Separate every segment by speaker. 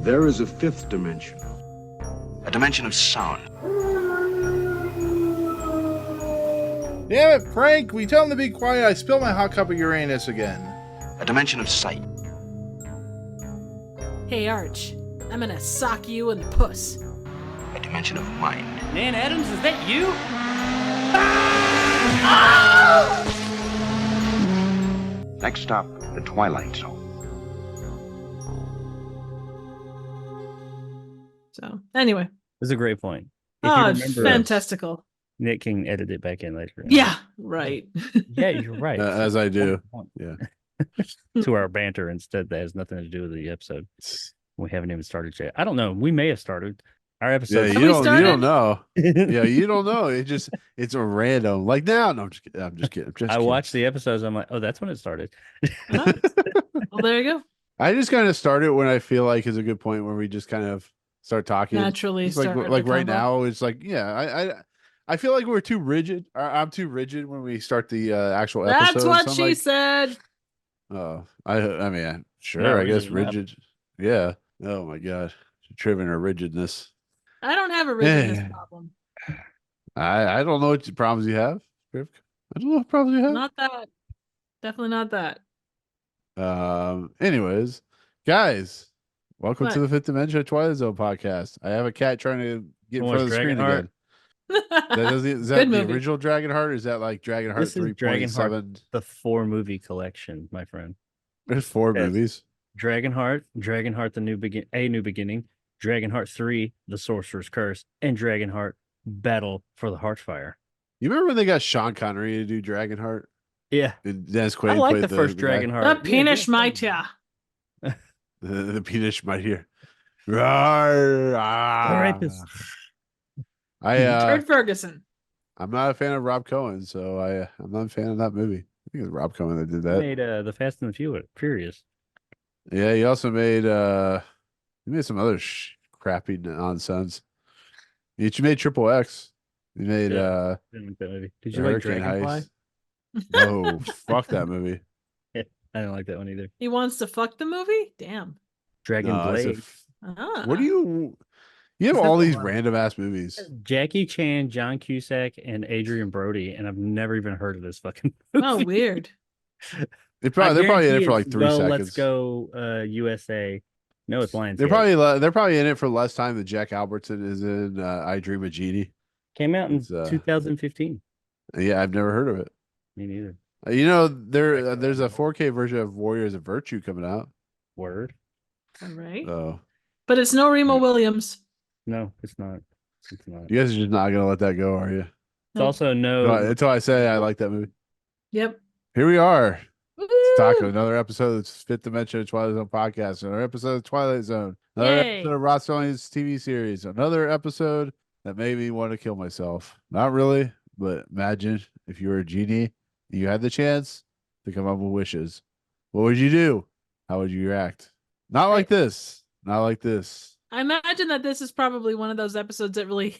Speaker 1: There is a fifth dimension.
Speaker 2: A dimension of sound.
Speaker 3: Damn it, Frank! We tell him to be quiet. I spilled my hot cup of Uranus again.
Speaker 2: A dimension of sight.
Speaker 4: Hey, Arch. I'm gonna sock you in the puss.
Speaker 2: A dimension of mind.
Speaker 5: Nan Adams, is that you?
Speaker 2: Next stop, the Twilight Zone.
Speaker 4: So, anyway.
Speaker 5: That's a great point. If
Speaker 4: Oh,
Speaker 5: you
Speaker 4: it's
Speaker 5: remember,
Speaker 4: fantastical.
Speaker 5: Nick can edit it back in later.
Speaker 4: Yeah, right.
Speaker 5: Yeah, you're right.
Speaker 3: As I do. Yeah.
Speaker 5: To our banter instead that has nothing to do with the episode. We haven't even started yet. I don't know. We may have started our episode.
Speaker 3: Yeah,
Speaker 4: Have
Speaker 3: you
Speaker 4: we
Speaker 3: don't
Speaker 4: started?
Speaker 3: know. Yeah, you don't know. It's a random. Like now, no, I'm just kidding. I'm just kidding.
Speaker 5: I watched the episodes. I'm like, oh, that's when it started.
Speaker 4: Well, there you go.
Speaker 3: I just kind of started when I feel like is a good point where we just kind of start talking.
Speaker 4: Naturally
Speaker 3: It's
Speaker 4: start
Speaker 3: like
Speaker 4: the
Speaker 3: right
Speaker 4: combo.
Speaker 3: now, it's like, yeah, I feel like we're too rigid. I'm too rigid when we start the actual episode.
Speaker 4: That's what
Speaker 3: So I'm
Speaker 4: she
Speaker 3: like,
Speaker 4: said.
Speaker 3: Oh, I mean, sure,
Speaker 5: Not
Speaker 3: I guess
Speaker 5: rigid enough.
Speaker 3: rigid. Yeah. Oh my God, trimming her rigidness.
Speaker 4: I don't have a rigidness
Speaker 3: Yeah.
Speaker 4: problem.
Speaker 3: I don't know what problems you have. I don't know what problems you have.
Speaker 4: Not that. Definitely not that.
Speaker 3: Anyways, guys, welcome to
Speaker 4: What?
Speaker 3: the Fifth Dimension Twilight Zone podcast. I have a cat trying to get in
Speaker 5: Watch
Speaker 3: front of the screen
Speaker 5: Dragonheart?
Speaker 3: again. Is that
Speaker 4: Good
Speaker 3: the
Speaker 4: movie.
Speaker 3: original Dragonheart, or is that like Dragonheart
Speaker 5: This is
Speaker 3: 3.7?
Speaker 5: Dragonheart, the 4 movie collection, my friend.
Speaker 3: There's 4
Speaker 5: Yes.
Speaker 3: movies.
Speaker 5: Dragonheart, the New Beginning, Dragonheart 3, The Sorcerer's Curse, and Dragonheart Battle for the Heartfire.
Speaker 3: You remember when they got Sean Connery to do Dragonheart?
Speaker 5: Yeah,
Speaker 3: And Dennis Quaid
Speaker 5: I like
Speaker 3: played
Speaker 5: the first
Speaker 3: the guy.
Speaker 5: Dragonheart.
Speaker 4: The penis might ya.
Speaker 3: The penis might hear. Rawr, ah.
Speaker 5: Rapist.
Speaker 4: Fred Ferguson.
Speaker 3: I'm not a fan of Rob Cohen, so I'm not a fan of that movie. I think it was Rob Cohen that did that.
Speaker 5: Made the Fast and the Furious.
Speaker 3: Yeah, he also made some other crappy nonsense. He made Triple X. He made
Speaker 5: Yeah. Didn't like that movie. Did you
Speaker 3: The
Speaker 5: like
Speaker 3: Hurricane
Speaker 5: Dragonfly?
Speaker 3: Heist. No, fuck that movie.
Speaker 5: I didn't like that one either.
Speaker 4: He wants to fuck the movie? Damn.
Speaker 5: Dragon
Speaker 3: No, it's a
Speaker 5: Blade.
Speaker 4: Ah.
Speaker 3: what do you have
Speaker 5: It's
Speaker 3: all
Speaker 5: not
Speaker 3: these
Speaker 5: the one.
Speaker 3: random ass movies?
Speaker 5: Jackie Chan, John Cusack, and Adrian Brody, and I've never even heard of this fucking movie.
Speaker 4: Oh, weird.
Speaker 3: They're probably in
Speaker 5: guarantee
Speaker 3: it for
Speaker 5: it's,
Speaker 3: like 3
Speaker 5: well,
Speaker 3: seconds.
Speaker 5: Let's go USA. No, it's Lions.
Speaker 3: They're probably in it for less time than Jack Albertson is in I Dream of Genie.
Speaker 5: Came out in
Speaker 3: It's,
Speaker 5: 2015.
Speaker 3: Yeah, I've never heard of it.
Speaker 5: Me neither.
Speaker 3: There's a 4K version of Warriors of Virtue coming out.
Speaker 5: Word?
Speaker 4: All right.
Speaker 3: So
Speaker 4: But it's no Remo Williams.
Speaker 5: No, it's not. It's not.
Speaker 3: you guys are just not gonna let that go, are you?
Speaker 5: It's
Speaker 4: Nope.
Speaker 5: also no.
Speaker 3: Until I say I like that movie.
Speaker 4: Yep.
Speaker 3: Here we are. Talking
Speaker 4: Woo!
Speaker 3: another episode of the Fifth Dimension Twilight Zone podcast, another episode of Twilight Zone, another
Speaker 4: Yay.
Speaker 3: episode of Rod Serling's TV series, another episode that made me want to kill myself. Not really, but imagine if you were a genie and you had the chance to come up with wishes. What would you do? How would you react? Not like this. Not like this.
Speaker 4: I imagine that this is probably one of those episodes that really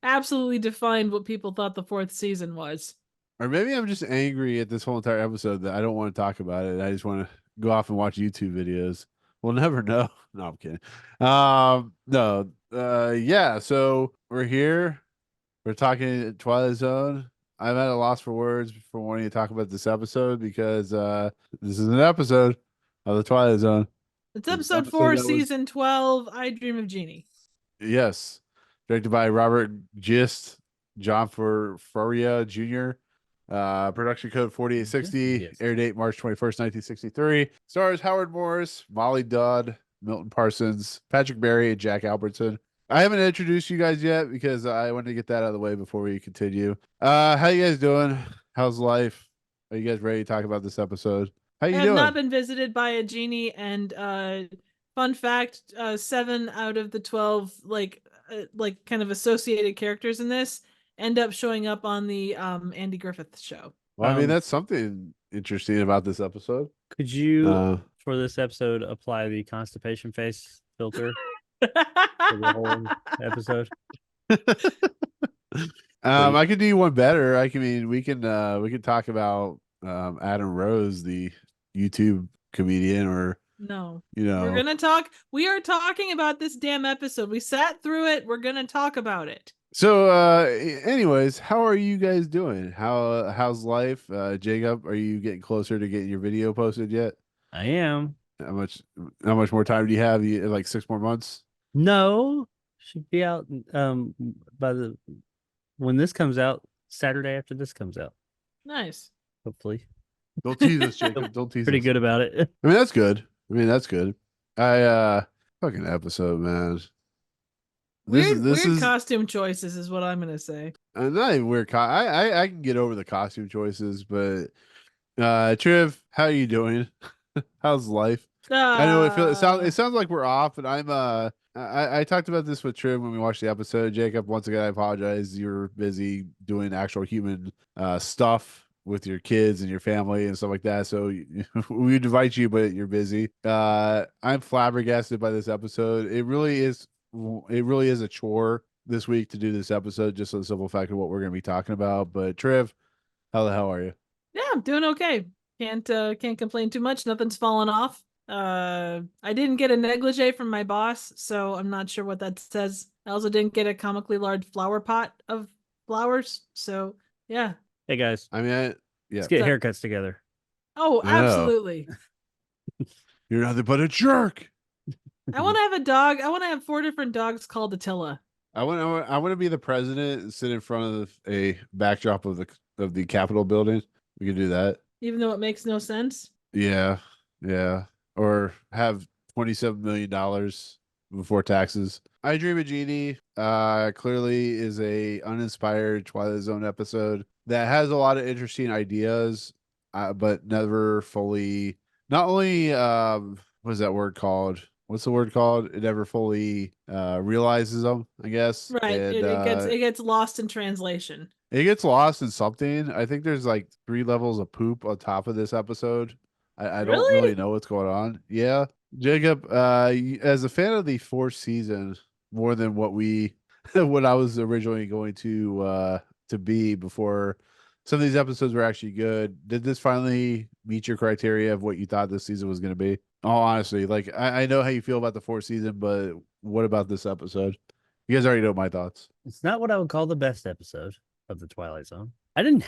Speaker 4: absolutely defined what people thought the 4th season was.
Speaker 3: Or maybe I'm just angry at this whole entire episode that I don't want to talk about it. I just want to go off and watch YouTube videos. We'll never know. No, I'm kidding. Yeah. So we're here. We're talking Twilight Zone. I'm at a loss for words for wanting to talk about this episode because this is an episode of the Twilight Zone.
Speaker 4: It's
Speaker 3: It's
Speaker 4: episode
Speaker 3: episode
Speaker 4: 4,
Speaker 3: that was-
Speaker 4: season 12, I Dream of Genie.
Speaker 3: Yes. Directed by Robert Gist, John Furrier Jr. Production code 4860.
Speaker 5: Yes.
Speaker 3: Air date March 21st, 1963. Stars Howard Morris, Molly Dodd, Milton Parsons, Patrick Berry, and Jack Albertson. I haven't introduced you guys yet because I wanted to get that out of the way before we continue. How you guys doing? How's life? Are you guys ready to talk about this episode? How
Speaker 4: I
Speaker 3: you
Speaker 4: have
Speaker 3: doing?
Speaker 4: not been visited by a genie, and fun fact, 7 out of the 12 like kind of associated characters in this end up showing up on the Andy Griffith show.
Speaker 3: Well, I mean,
Speaker 5: Um,
Speaker 3: that's something interesting about this episode.
Speaker 5: Could you,
Speaker 3: Uh,
Speaker 5: for this episode, apply the constipation face filter for the whole episode?
Speaker 3: I could do one better. We can talk about Adam Rose, the YouTube comedian, or
Speaker 4: No.
Speaker 3: You know,
Speaker 4: We're gonna talk. We are talking about this damn episode. We sat through it. We're gonna talk about it.
Speaker 3: So, anyways, how are you guys doing? How's life? Jacob, are you getting closer to getting your video posted yet?
Speaker 5: I am.
Speaker 3: How much more time do you have? You like 6 more months?
Speaker 5: No, should be out by the when this comes out, Saturday after this comes out,
Speaker 4: Nice.
Speaker 5: hopefully.
Speaker 3: Don't tease us, Jacob. Don't tease
Speaker 5: Pretty
Speaker 3: us.
Speaker 5: good about it.
Speaker 3: I mean, that's good. That's good. Fucking episode, man.
Speaker 4: Weird costume choices is what I'm gonna say.
Speaker 3: Not even weird. I can get over the costume choices, but Triv, how are you doing? How's life? I know it sounds like we're off, and I talked about this with Triv when we watched the episode. Jacob, once again, I apologize. You're busy doing actual human stuff with your kids and your family and stuff like that. So we'd invite you, but you're busy. I'm flabbergasted by this episode. It really is a chore this week to do this episode, just for the simple fact of what we're going to be talking about. But Triv, how the hell are you?
Speaker 4: Yeah, I'm doing okay. Can't complain too much. Nothing's fallen off. I didn't get a negligee from my boss, so I'm not sure what that says. I also didn't get a comically large flower pot of flowers. So yeah.
Speaker 5: Hey guys,
Speaker 3: I mean, yeah.
Speaker 5: let's get haircuts together.
Speaker 4: Oh,
Speaker 3: I know.
Speaker 4: absolutely.
Speaker 3: You're nothing but a jerk.
Speaker 4: I want to have a dog. I want to have 4 different dogs called Attila.
Speaker 3: I want to be the president and sit in front of a backdrop of the Capitol building. We could do that.
Speaker 4: Even though it makes no sense.
Speaker 3: Yeah. Or have $27 million before taxes. I Dream of Genie clearly is a uninspired Twilight Zone episode that has a lot of interesting ideas, but never fully. Not only what is that word called? What's the word called? It never fully realizes them, I guess.
Speaker 4: Right.
Speaker 3: And,
Speaker 4: it gets lost in translation.
Speaker 3: It gets lost in something. I think there's like 3 levels of poop on top of this episode. I don't really know what's going on. Yeah. Jacob, as a fan of the 4th season, more than what I was originally going to be before some of these episodes were actually good. Did this finally meet your criteria of what you thought this season was going to be? Oh, honestly, like I know how you feel about the 4th season, but what about this episode? You guys already know my thoughts.
Speaker 5: It's not what I would call the best episode of the Twilight Zone. I didn't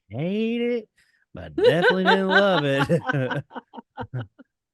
Speaker 5: hate it, but I definitely didn't love it.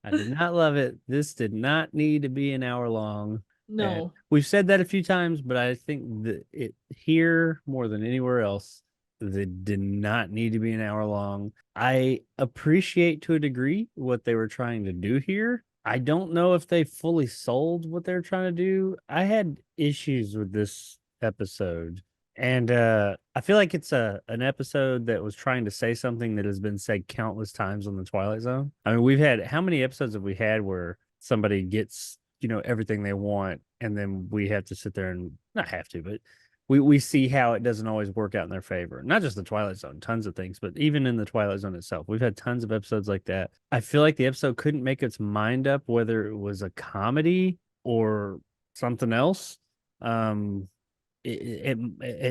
Speaker 5: I did not love it. This did not need to be an hour long.
Speaker 4: No.
Speaker 5: And we've said that a few times, but I think that it here more than anywhere else, that did not need to be an hour long. I appreciate to a degree what they were trying to do here. I don't know if they fully sold what they're trying to do. I had issues with this episode. And I feel like it's an episode that was trying to say something that has been said countless times on the Twilight Zone. I mean, we've had how many episodes have we had where somebody gets, everything they want, and then we have to sit there and not have to, but we see how it doesn't always work out in their favor. Not just the Twilight Zone, tons of things, but even in the Twilight Zone itself, we've had tons of episodes like that. I feel like the episode couldn't make its mind up whether it was a comedy or something else. At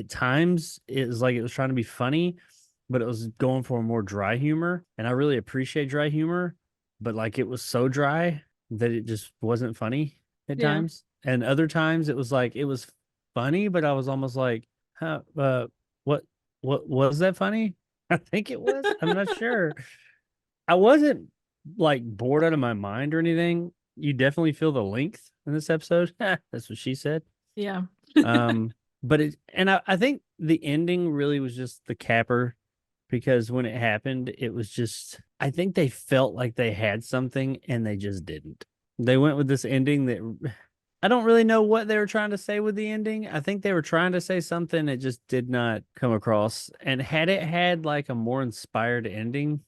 Speaker 5: times it was like it was trying to be funny, but it was going for a more dry humor, and I really appreciate dry humor, but like it was so dry that it just wasn't funny at times, and other times it was like it was funny, but I was almost like, what was that funny? I think it was. I'm not sure. I wasn't like bored out of my mind or anything. You definitely feel the length in this episode. That's what she said.
Speaker 4: Yeah.
Speaker 5: But I think the ending really was just the capper, because when it happened, it was just, I think they felt like they had something and they just didn't. They went with this ending that I don't really know what they were trying to say with the ending. I think they were trying to say something that just did not come across. And had it had like a more inspired ending,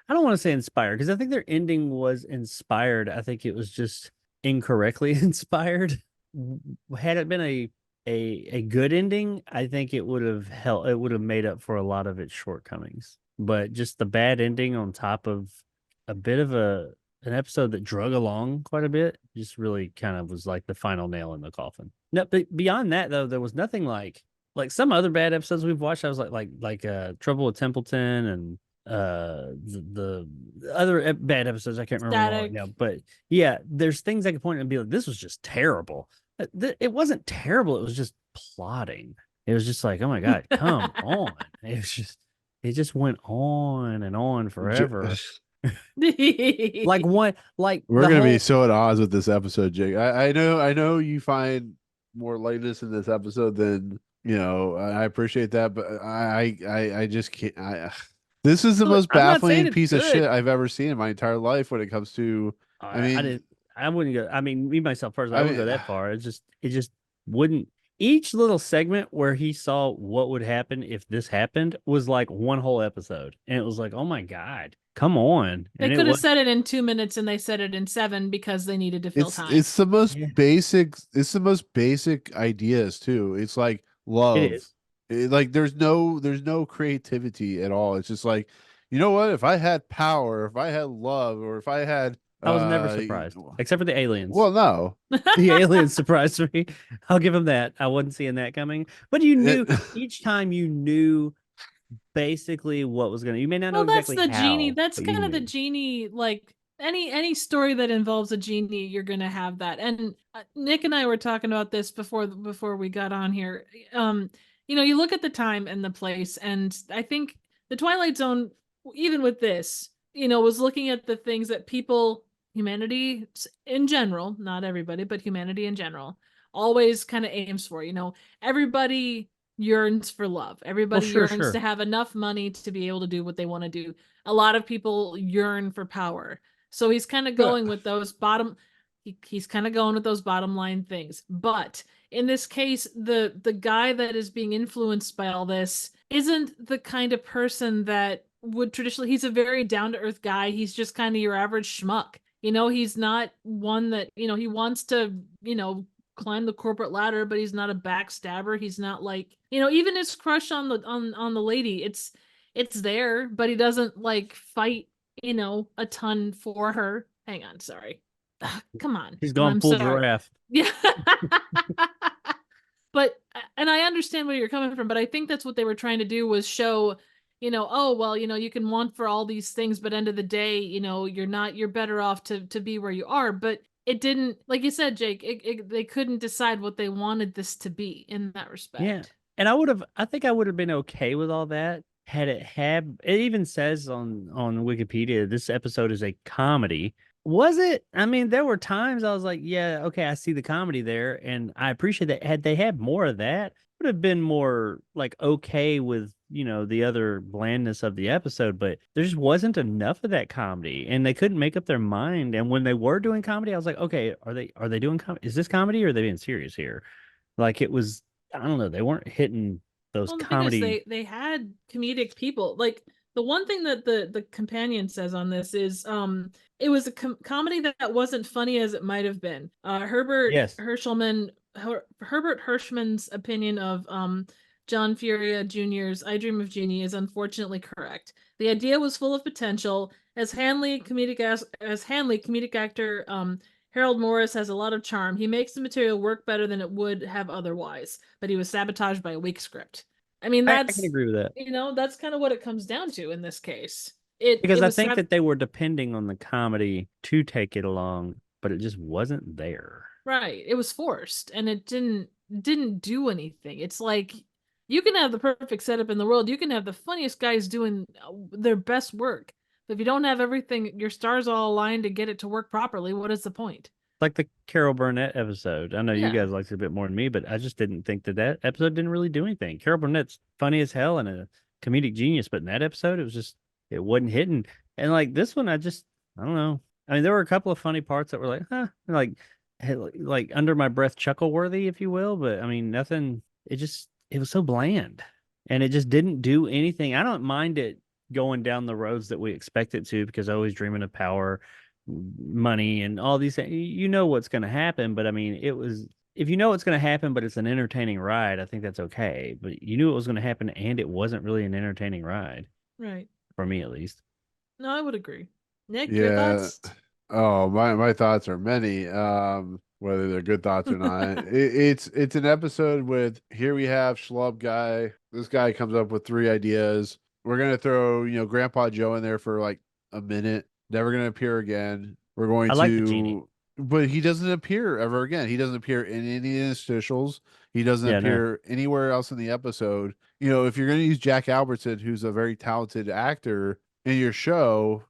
Speaker 5: I don't want to say inspired, because I think their ending was inspired. I think it was just incorrectly inspired. Had it been a good ending, I think it would have helped. It would have made up for a lot of its shortcomings. But just the bad ending on top of a bit of an episode that drug along quite a bit just really kind of was like the final nail in the coffin. No, but beyond that though, there was nothing like some other bad episodes we've watched. I was like Trouble with Templeton the other bad episodes. I can't remember them all right
Speaker 4: Static.
Speaker 5: now, but yeah, there's things I can point and be like, this was just terrible. It wasn't terrible. It was just plotting. It was just like, oh my god, come on. It just went on and on forever. Like one, like
Speaker 3: We're
Speaker 5: the
Speaker 3: gonna be
Speaker 5: whole.
Speaker 3: so at odds with this episode, Jake. I know you find more lightness in this episode than I appreciate that, but I just can't. This is the most
Speaker 5: I'm not saying
Speaker 3: baffling
Speaker 5: it's
Speaker 3: piece of shit
Speaker 5: good.
Speaker 3: I've ever seen in my entire life when it comes to. I
Speaker 5: I
Speaker 3: mean,
Speaker 5: didn't. I wouldn't go. I mean, me myself personally, I
Speaker 3: I
Speaker 5: wouldn't go
Speaker 3: mean,
Speaker 5: that far. It just wouldn't. Each little segment where he saw what would happen if this happened was like one whole episode, and it was like, oh my god, come on!
Speaker 4: They
Speaker 5: And it
Speaker 4: could have
Speaker 5: was.
Speaker 4: said it in 2 minutes and they said it in 7 because they needed to fill time.
Speaker 3: it's the most
Speaker 5: Yeah.
Speaker 3: basic. It's the most basic ideas too. It's like
Speaker 5: It
Speaker 3: love.
Speaker 5: is.
Speaker 3: Like there's no creativity at all. It's just like, you know what? If I had power, if I had love, or if I had
Speaker 5: I was never surprised, except for the aliens.
Speaker 3: well, no.
Speaker 5: The aliens surprised me. I'll give him that. I wasn't seeing that coming, but you knew each time. You knew basically what was gonna. You may not know
Speaker 4: Well, that's
Speaker 5: exactly
Speaker 4: the
Speaker 5: how.
Speaker 4: genie. That's
Speaker 5: but you
Speaker 4: kind of the
Speaker 5: knew.
Speaker 4: genie. Like any story that involves a genie, you're gonna have that. And Nick and I were talking about this before we got on here. You look at the time and the place, and I think the Twilight Zone, even with this, was looking at the things that humanity in general, not everybody, but humanity in general, always kind of aims for. Everybody yearns for love. Everybody
Speaker 5: Sure,
Speaker 4: yearns
Speaker 5: sure.
Speaker 4: to have enough money to be able to do what they want to do. A lot of people yearn for power. So he's kind of going with those he's kind of going with those bottom line things. But in this case, the guy that is being influenced by all this isn't the kind of person that would traditionally. He's a very down to earth guy. He's just kind of your average schmuck. He's not one that, he wants to, climb the corporate ladder, but he's not a backstabber. He's not like, even his crush on the lady, it's there, but he doesn't like fight, a ton for her. Hang on, sorry. Ugh, come on.
Speaker 5: He's gone
Speaker 4: I'm
Speaker 5: full
Speaker 4: sorry.
Speaker 5: giraffe.
Speaker 4: Yeah. But and I understand where you're coming from, but I think that's what they were trying to do was show, oh well, you can want for all these things, but end of the day, you're better off to be where you are. But it didn't, like you said, Jake, they couldn't decide what they wanted this to be in that respect.
Speaker 5: Yeah. And I think I would have been okay with all that had it even says on Wikipedia, this episode is a comedy. Was it? I mean, there were times I was like, yeah, okay, I see the comedy there, and I appreciate that. Had they had more of that, would have been more like okay with, the other blandness of the episode, but there just wasn't enough of that comedy, and they couldn't make up their mind. And when they were doing comedy, I was like, okay, are they doing comedy? Is this comedy or are they being serious here? Like it was, I don't know, they weren't hitting those
Speaker 4: Well, the
Speaker 5: comedy.
Speaker 4: thing is, they had comedic people. Like the one thing that the companion says on this is, it was a comedy that wasn't funny as it might have been. Herbert Hirschman's opinion of John Furia Jr.'s I Dream of Genie is unfortunately correct. The idea was full of potential. As Hanley, comedic actor, Harold Morris has a lot of charm. He makes the material work better than it would have otherwise, but he was sabotaged by a weak script. I mean,
Speaker 5: I can agree with that.
Speaker 4: that's kind of what it comes down to in this case.
Speaker 5: Because I think that they were depending on the comedy to take it along, but it just wasn't there.
Speaker 4: Right. It was forced and it didn't do anything. It's like you can have the perfect setup in the world. You can have the funniest guys doing their best work. But if you don't have everything, your stars all aligned to get it to work properly, what is the point?
Speaker 5: Like the Carol Burnett episode. I know you
Speaker 4: Yeah.
Speaker 5: guys liked it a bit more than me, but I just didn't think that episode didn't really do anything. Carol Burnett's funny as hell and a comedic genius, but in that episode, it wasn't hitting. And like this one, I don't know. I mean, there were a couple of funny parts that were like, huh, like under my breath, chuckle worthy, if you will. But I mean, nothing. It was so bland, and it just didn't do anything. I don't mind it going down the roads that we expect it to, because always dreaming of power, money, and all these things. You know what's going to happen, but I mean, if you know what's going to happen, but it's an entertaining ride, I think that's okay. But you knew it was going to happen, and it wasn't really an entertaining ride,
Speaker 4: Right.
Speaker 5: for me at least.
Speaker 4: No, I would agree. Nick, your thoughts?
Speaker 3: Oh, my thoughts are many. Whether they're good thoughts or not. It's an episode with, here we have schlub guy. This guy comes up with 3 ideas. we're gonna throw, Grandpa Joe in there for like a minute, never gonna appear again. We're going
Speaker 5: I like the genie.
Speaker 3: but he doesn't appear ever again. He doesn't appear in any interstitials. He doesn't
Speaker 5: Yeah, no.
Speaker 3: appear anywhere else in the episode. If you're gonna use Jack Albertson, who's a very talented actor in your show,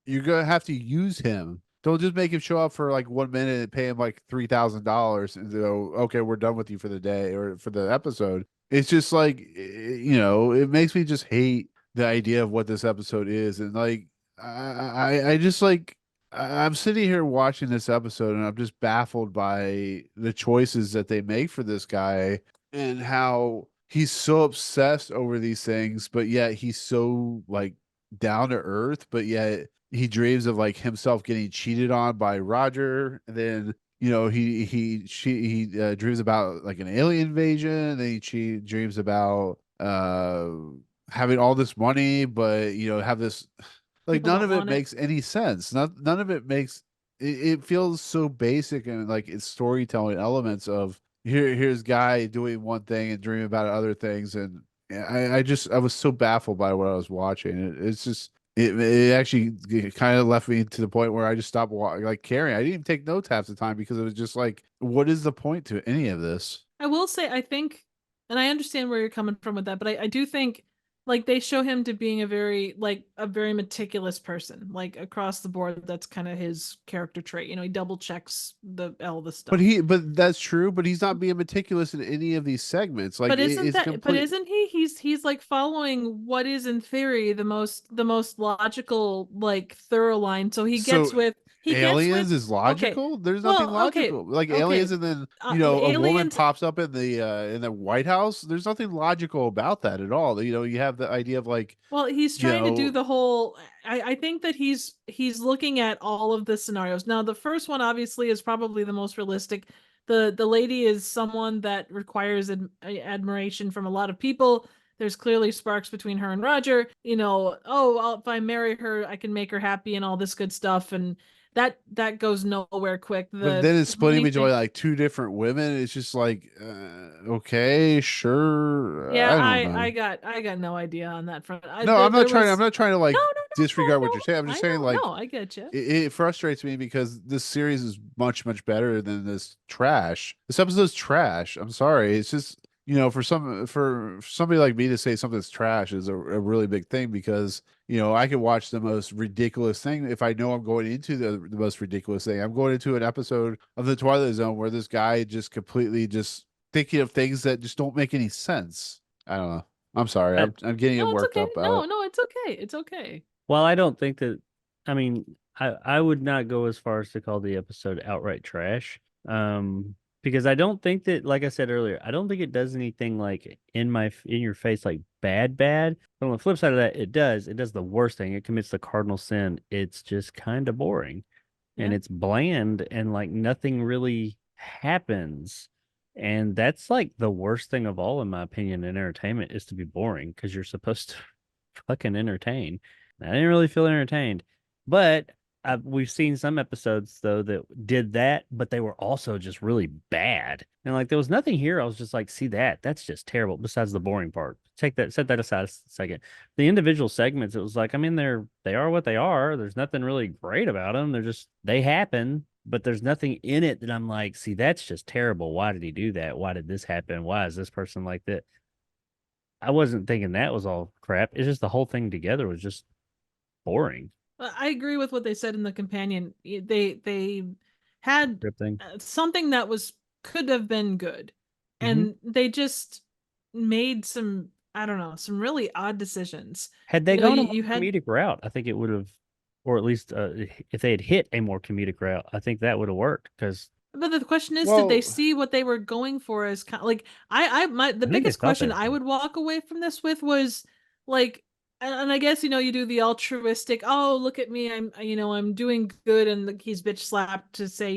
Speaker 3: you're gonna have to use him. Don't just make him show up for like 1 minute and pay him like $3,000 and go, okay, we're done with you for the day or for the episode. It's just like, it makes me just hate the idea of what this episode is. And like, I just like, I'm sitting here watching this episode and I'm just baffled by the choices that they make for this guy and how he's so obsessed over these things, but yet he's so like down to earth, but yet he dreams of like himself getting cheated on by Roger. And then, he dreams about like an alien invasion. And then he dreams about having all this money, but have this like
Speaker 4: People
Speaker 3: none
Speaker 4: don't
Speaker 3: of it
Speaker 4: want it.
Speaker 3: makes any sense. None of it makes it feels so basic and like it's storytelling elements of here's guy doing one thing and dreaming about other things. And I was so baffled by what I was watching. It's just it actually kind of left me to the point where I just stopped like caring. I didn't even take notes half the time because it was just like, what is the point to any of this?
Speaker 4: I will say, I think, and I understand where you're coming from with that, but I do think like they show him to being a very meticulous person, like across the board. That's kind of his character trait. He double checks all the stuff.
Speaker 3: But that's true. But he's not being meticulous in any of these segments. Like,
Speaker 4: But isn't
Speaker 3: it's
Speaker 4: that?
Speaker 3: complete.
Speaker 4: But isn't he? He's like following what is in theory the most logical, like thorough line. So he gets
Speaker 3: So
Speaker 4: with
Speaker 3: aliens is logical.
Speaker 4: Okay.
Speaker 3: There's nothing
Speaker 4: Well, okay.
Speaker 3: logical. Like
Speaker 4: Okay.
Speaker 3: aliens, and then a woman
Speaker 4: aliens.
Speaker 3: pops up in the White House. There's nothing logical about that at all. You have the idea of like,
Speaker 4: Well, he's trying to do
Speaker 3: know-
Speaker 4: the whole. I think that he's looking at all of the scenarios. Now, the first one obviously is probably the most realistic. The lady is someone that requires admiration from a lot of people. There's clearly sparks between her and Roger. If I marry her, I can make her happy and all this good stuff. And that goes nowhere quick.
Speaker 3: but then it's splitting
Speaker 4: money
Speaker 3: between
Speaker 4: thing-
Speaker 3: like two different women. It's just like, okay, sure.
Speaker 4: Yeah,
Speaker 3: I don't know.
Speaker 4: I got no idea on that front.
Speaker 3: No, I'm not trying. I'm not trying to like
Speaker 4: No,
Speaker 3: disregard what
Speaker 4: no,
Speaker 3: you're saying. I'm just
Speaker 4: I
Speaker 3: saying
Speaker 4: know,
Speaker 3: like,
Speaker 4: no, I get you.
Speaker 3: it frustrates me because this series is much better than this trash. This episode's trash. I'm sorry. It's just for somebody like me to say something's trash is a really big thing because I could watch the most ridiculous thing if I know I'm going into the most ridiculous thing. I'm going into an episode of the Twilight Zone where this guy just completely just thinking of things that just don't make any sense. I don't know. I'm sorry. I'm getting
Speaker 4: No, it's
Speaker 3: worked
Speaker 4: okay.
Speaker 3: up.
Speaker 4: No, it's okay. It's okay.
Speaker 5: Well, I don't think that. I mean, I would not go as far as to call the episode outright trash. Because I don't think that, like I said earlier, I don't think it does anything like in your face, like bad. But on the flip side of that, it does the worst thing. It commits the cardinal sin. It's just kind of boring, and
Speaker 4: Yeah.
Speaker 5: it's bland, and like nothing really happens. And that's like the worst thing of all, in my opinion, in entertainment is to be boring because you're supposed to fucking entertain. I didn't really feel entertained, but we've seen some episodes though that did that, but they were also just really bad. And like there was nothing here. I was just like, see that's just terrible. Besides the boring part, set that aside a second. The individual segments, it was like, I mean, they are what they are. There's nothing really great about them. They happen, but there's nothing in it that I'm like, see, that's just terrible. Why did he do that? Why did this happen? Why is this person like that? I wasn't thinking that was all crap. It's just the whole thing together was just boring.
Speaker 4: I agree with what they said in the companion. They had
Speaker 5: Script thing.
Speaker 4: something that could have been good, and they just made some, I don't know, some really odd decisions.
Speaker 5: Had they
Speaker 4: You know,
Speaker 5: gone a
Speaker 4: you
Speaker 5: more
Speaker 4: had-
Speaker 5: comedic route, I think it would have, or at least if they had hit a more comedic route, I think that would have worked. Because
Speaker 4: But the question is,
Speaker 3: Well-
Speaker 4: did they see what they were going for as kind like the
Speaker 5: think they
Speaker 4: biggest
Speaker 5: thought
Speaker 4: question
Speaker 5: that.
Speaker 4: I would walk away from this with was like, and I guess you do the altruistic, oh look at me, I'm doing good, and he's bitch slapped to say,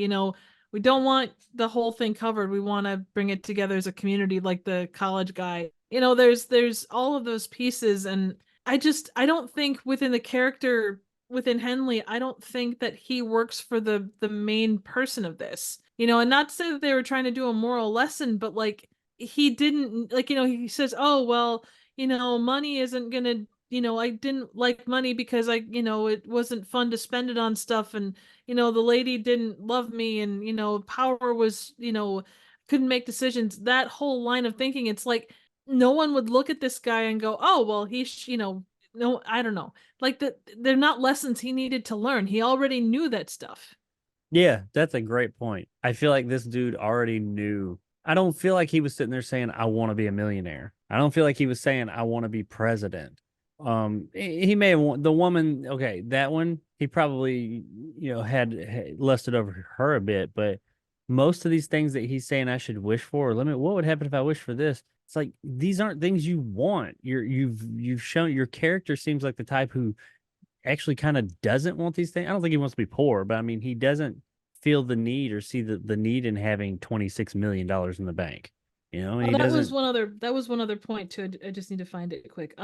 Speaker 4: we don't want the whole thing covered, we want to bring it together as a community, like the college guy. There's all of those pieces, and I don't think within the character within Henley, I don't think that he works for the main person of this. And not to say that they were trying to do a moral lesson, but like he didn't, like, he says, oh well, money isn't gonna I didn't like money because it wasn't fun to spend it on stuff, and the lady didn't love me, and power was, couldn't make decisions. That whole line of thinking, it's like no one would look at this guy and go, oh well, no, I don't know, like that. They're not lessons he needed to learn. He already knew that stuff.
Speaker 5: Yeah, that's a great point. I feel like this dude already knew. I don't feel like he was sitting there saying, I want to be a millionaire. I don't feel like he was saying, I want to be president. He may have the woman. Okay, that one he probably had lusted over her a bit, but most of these things that he's saying I should wish for or limit. What would happen if I wish for this? It's like these aren't things you want. You've shown your character seems like the type who actually kind of doesn't want these things. I don't think he wants to be poor, but I mean he doesn't feel the need or see the need in having $26 million in the bank. He
Speaker 4: that
Speaker 5: doesn't.
Speaker 4: was one other point too. I just need to find it quick.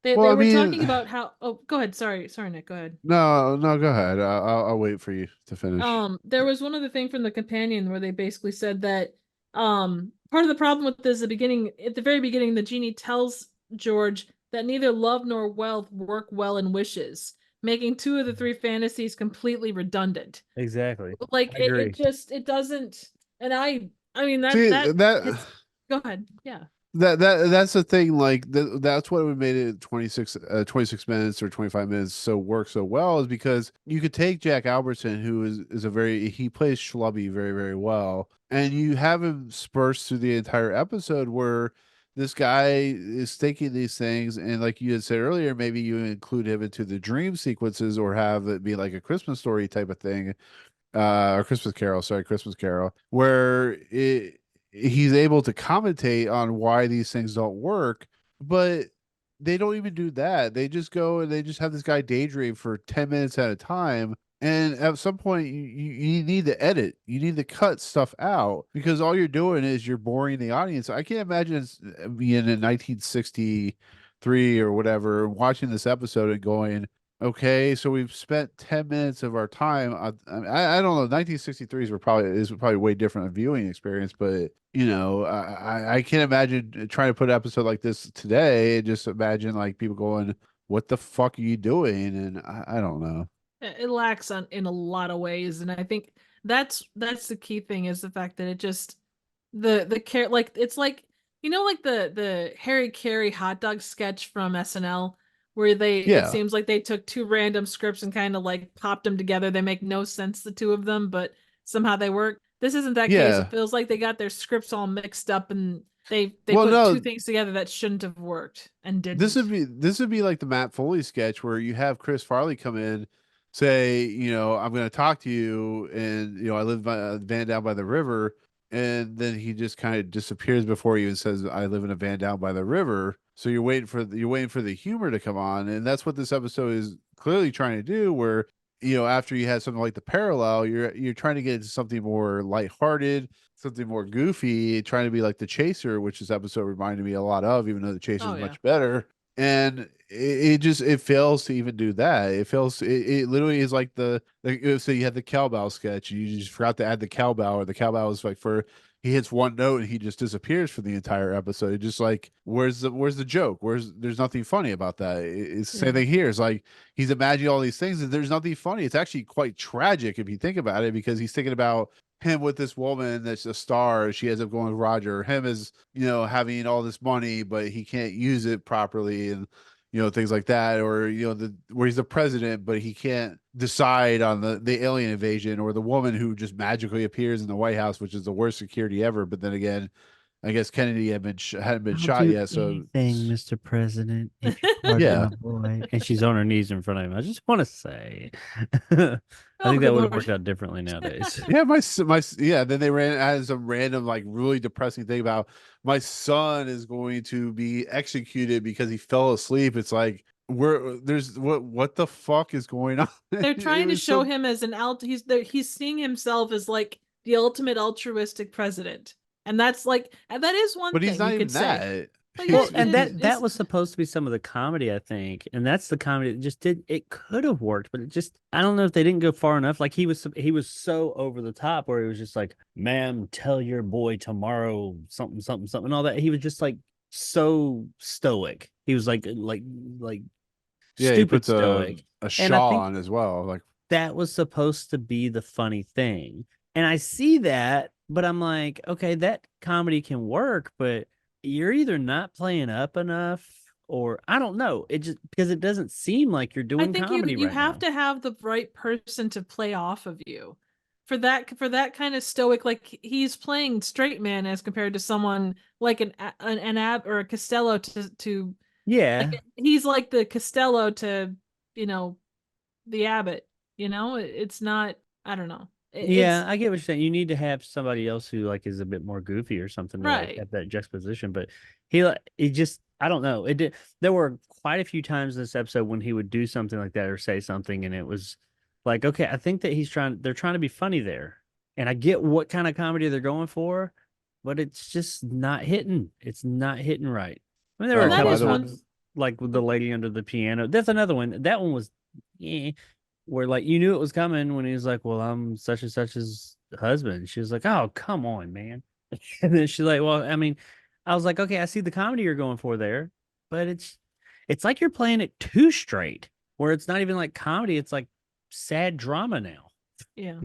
Speaker 4: They
Speaker 3: Well, I
Speaker 4: were
Speaker 3: mean,
Speaker 4: talking about how. Oh, go ahead. Sorry, Nick. Go ahead.
Speaker 3: No, no, go ahead. I'll wait for you to finish.
Speaker 4: There was one other thing from the companion where they basically said that part of the problem with this, at the very beginning, the genie tells George that neither love nor wealth work well in wishes, making two of the three fantasies completely redundant.
Speaker 5: Exactly.
Speaker 4: Like
Speaker 5: I agree.
Speaker 4: it doesn't. And I mean that
Speaker 3: See,
Speaker 4: go ahead. Yeah.
Speaker 3: That's the thing. Like that's what we made it 26 minutes or 25 minutes work so well, is because you could take Jack Albertson, who is he plays Schlubby very, very well, and you have him dispersed through the entire episode where this guy is thinking these things, and like you had said earlier, maybe you include him into the dream sequences or have it be like a Christmas story type of thing, or Christmas Carol, where he's able to commentate on why these things don't work, but they don't even do that. They just go and they just have this guy daydream for 10 minutes at a time. And at some point, you need to edit. You need to cut stuff out, because all you're doing is you're boring the audience. I can't imagine being in 1963 or whatever, watching this episode and going, okay, so we've spent 10 minutes of our time. I don't know. 1963s is probably way different viewing experience, but I can't imagine trying to put an episode like this today. And just imagine like people going, "What the fuck are you doing?" And I don't know.
Speaker 4: It lacks in a lot of ways, and I think that's the key thing, is the fact that it just the care, like it's like like the Harry Carey hot dog sketch from SNL, where it seems like they took two random scripts and kind of like popped them together. They make no sense, the two of them, but somehow they work. This isn't that case. It feels like they got their scripts all mixed up and they put two things together that shouldn't have worked and didn't.
Speaker 3: This would be like the Matt Foley sketch where you have Chris Farley come in, say, I'm going to talk to you, and I live by a van down by the river, and then he just kind of disappears before he even says, I live in a van down by the river. So you're waiting for the humor to come on, and that's what this episode is clearly trying to do, where after you had something like The Parallel, you're trying to get into something more lighthearted, something more goofy, trying to be like The Chaser, which this episode reminded me a lot of, even though The Chaser is much better. And it fails to even do that. It fails. It literally is like so you had the cowbell sketch, and you just forgot to add the cowbell, or the cowbell is like he hits one note and he just disappears for the entire episode. It's just like, where's the joke? There's nothing funny about that. It's the same thing here. It's like he's imagining all these things and there's nothing funny. It's actually quite tragic if you think about it, because he's thinking about him with this woman that's a star. She ends up going with Roger. Him is, having all this money, but he can't use it properly, and things like that, or where he's the president, but he can't decide on the alien invasion, or the woman who just magically appears in the White House, which is the worst security ever. But then again, I guess Kennedy hadn't been shot yet. So
Speaker 5: anything, Mr. President, if you pardon my boy. And she's on her knees in front of him. I just want to say, I think that would have worked out differently nowadays.
Speaker 3: Yeah, then they had some random, like, really depressing thing about my son is going to be executed because he fell asleep. It's like, what the fuck is going on?
Speaker 4: They're trying to show him as he's seeing himself as like the ultimate altruistic president. And that's like, and that is one
Speaker 3: but
Speaker 4: thing
Speaker 3: he's not
Speaker 4: you
Speaker 3: even
Speaker 4: could
Speaker 3: that.
Speaker 4: say.
Speaker 5: Well, and that was supposed to be some of the comedy, I think, and that's the comedy that just it could have worked, but I don't know if they didn't go far enough. Like he was so over the top, where he was just like, "Ma'am, tell your boy tomorrow something, all that." He was just like so stoic. He was like
Speaker 3: Yeah, he
Speaker 5: stupid
Speaker 3: puts
Speaker 5: stoic.
Speaker 3: a
Speaker 5: And I
Speaker 3: shawl
Speaker 5: think
Speaker 3: on as well. Like,
Speaker 5: that was supposed to be the funny thing. And I see that, but I'm like, okay, that comedy can work, but you're either not playing up enough or I don't know. It just because it doesn't seem like you're
Speaker 4: I
Speaker 5: doing
Speaker 4: think
Speaker 5: comedy
Speaker 4: you
Speaker 5: right
Speaker 4: have
Speaker 5: now.
Speaker 4: to have the right person to play off of you. For that kind of stoic, like he's playing straight man as compared to someone like an Ab or a Costello to
Speaker 5: Yeah.
Speaker 4: like he's like the Costello to, you know, the Abbott, it's not, I don't know.
Speaker 5: Yeah,
Speaker 4: It's
Speaker 5: I get what you're saying. You need to have somebody else who like is a bit more goofy or something to like
Speaker 4: right.
Speaker 5: have that juxtaposition. But he just I don't know. It did. There were quite a few times in this episode when he would do something like that or say something, and it was like, okay, I think that they're trying to be funny there, and I get what kind of comedy they're going for, but it's just not hitting. It's not hitting right. I mean, there were a
Speaker 4: And
Speaker 3: oh,
Speaker 4: that
Speaker 5: couple
Speaker 3: by
Speaker 4: is
Speaker 3: the way,
Speaker 5: times
Speaker 4: one.
Speaker 5: like with the lady under the piano. That's another one. That one was. Eh, where like you knew it was coming when he was like, "Well, I'm such and such's husband." She was like, "Oh, come on, man." And then she's like, "Well, I mean," I was like, "Okay, I see the comedy you're going for there, but it's like you're playing it too straight, where it's not even like comedy; it's like sad drama now."
Speaker 4: Yeah.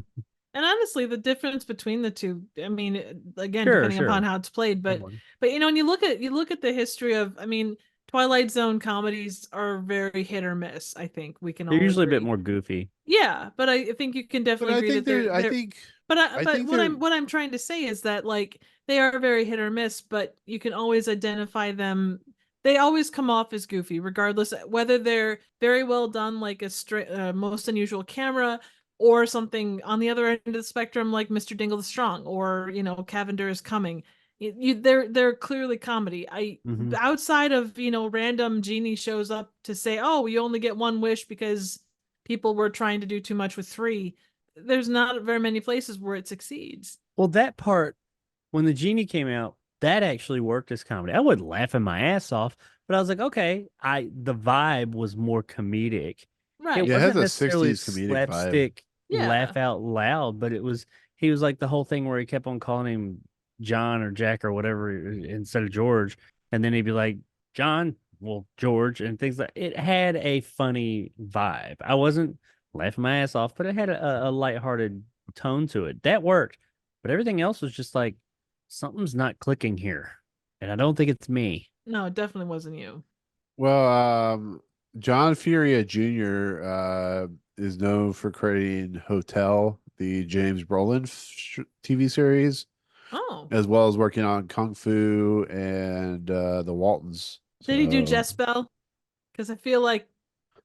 Speaker 4: And honestly, the difference between the two, I mean, again,
Speaker 5: Sure,
Speaker 4: depending upon
Speaker 5: sure.
Speaker 4: how it's played,
Speaker 5: Come
Speaker 4: but
Speaker 5: on.
Speaker 4: when you look at the history of, I mean, Twilight Zone comedies are very hit or miss. I think we can
Speaker 5: They're
Speaker 4: all
Speaker 5: usually a bit
Speaker 4: agree.
Speaker 5: more goofy.
Speaker 4: Yeah, but I think you can
Speaker 3: but
Speaker 4: definitely
Speaker 3: I
Speaker 4: agree
Speaker 3: think
Speaker 4: that they're
Speaker 3: they're, I
Speaker 4: they're.
Speaker 3: think, I
Speaker 4: But
Speaker 3: think they're,
Speaker 4: what I'm trying to say is that like they are very hit or miss, but you can always identify them. They always come off as goofy, regardless whether they're very well done, like a straight, most unusual camera, or something on the other end of the spectrum, like Mr. Dingle the Strong, or Cavender is Coming. They're clearly comedy. I
Speaker 5: Hmm.
Speaker 4: outside of random Genie shows up to say, oh, you only get one wish because people were trying to do too much with three. There's not very many places where it succeeds.
Speaker 5: Well, that part when the genie came out, that actually worked as comedy. I wasn't laughing my ass off, but I was like, okay, the vibe was more comedic. It
Speaker 3: yeah, it
Speaker 4: Right.
Speaker 3: has
Speaker 5: wasn't
Speaker 3: a
Speaker 5: necessarily
Speaker 3: '60s comedic vibe.
Speaker 5: slapstick
Speaker 4: Yeah.
Speaker 5: laugh out loud, but he was like the whole thing where he kept on calling him John or Jack or whatever instead of George, and then he'd be like John, well George, and things like it had a funny vibe. I wasn't laughing my ass off, but it had a lighthearted tone to it. That worked, but everything else was just like something's not clicking here, and I don't think it's me.
Speaker 4: No, it definitely wasn't you.
Speaker 3: Well, John Furia Jr. Is known for creating Hotel, the James Brolin TV series,
Speaker 4: Oh.
Speaker 3: as well as working on Kung Fu and The Waltons.
Speaker 4: Did he do
Speaker 3: So
Speaker 4: Jespel? Because I feel like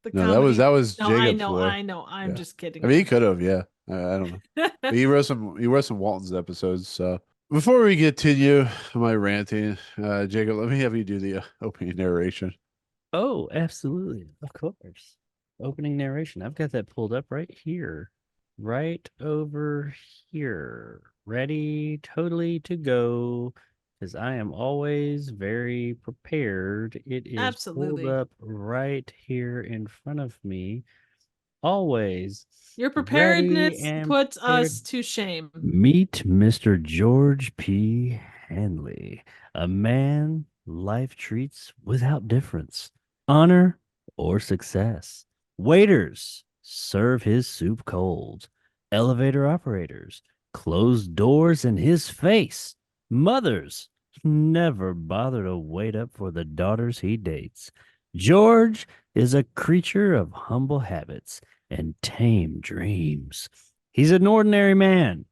Speaker 4: the
Speaker 3: no,
Speaker 4: comedy.
Speaker 3: that was
Speaker 4: No, I
Speaker 3: Jacob's
Speaker 4: know,
Speaker 3: boy.
Speaker 4: I know. I'm
Speaker 3: Yeah,
Speaker 4: just
Speaker 3: I
Speaker 4: kidding
Speaker 3: mean he
Speaker 4: you.
Speaker 3: could have. Yeah, I don't know. But he wrote some Waltons episodes. So before we continue my ranting, Jacob, let me have you do the opening narration.
Speaker 5: Oh, absolutely. Of course. Opening narration. I've got that pulled up right here. Right over here. Ready totally to go. Because I am always very prepared. It is pulled
Speaker 4: Absolutely.
Speaker 5: up right here in front of me. Always
Speaker 4: Your
Speaker 5: ready
Speaker 4: preparedness
Speaker 5: and
Speaker 4: puts
Speaker 5: prepared.
Speaker 4: us to shame.
Speaker 5: Meet Mr. George P. Hanley, a man life treats without difference, honor or success. Waiters serve his soup cold. Elevator operators close doors in his face. Mothers never bother to wait up for the daughters he dates. George is a creature of humble habits and tame dreams. He's an ordinary man,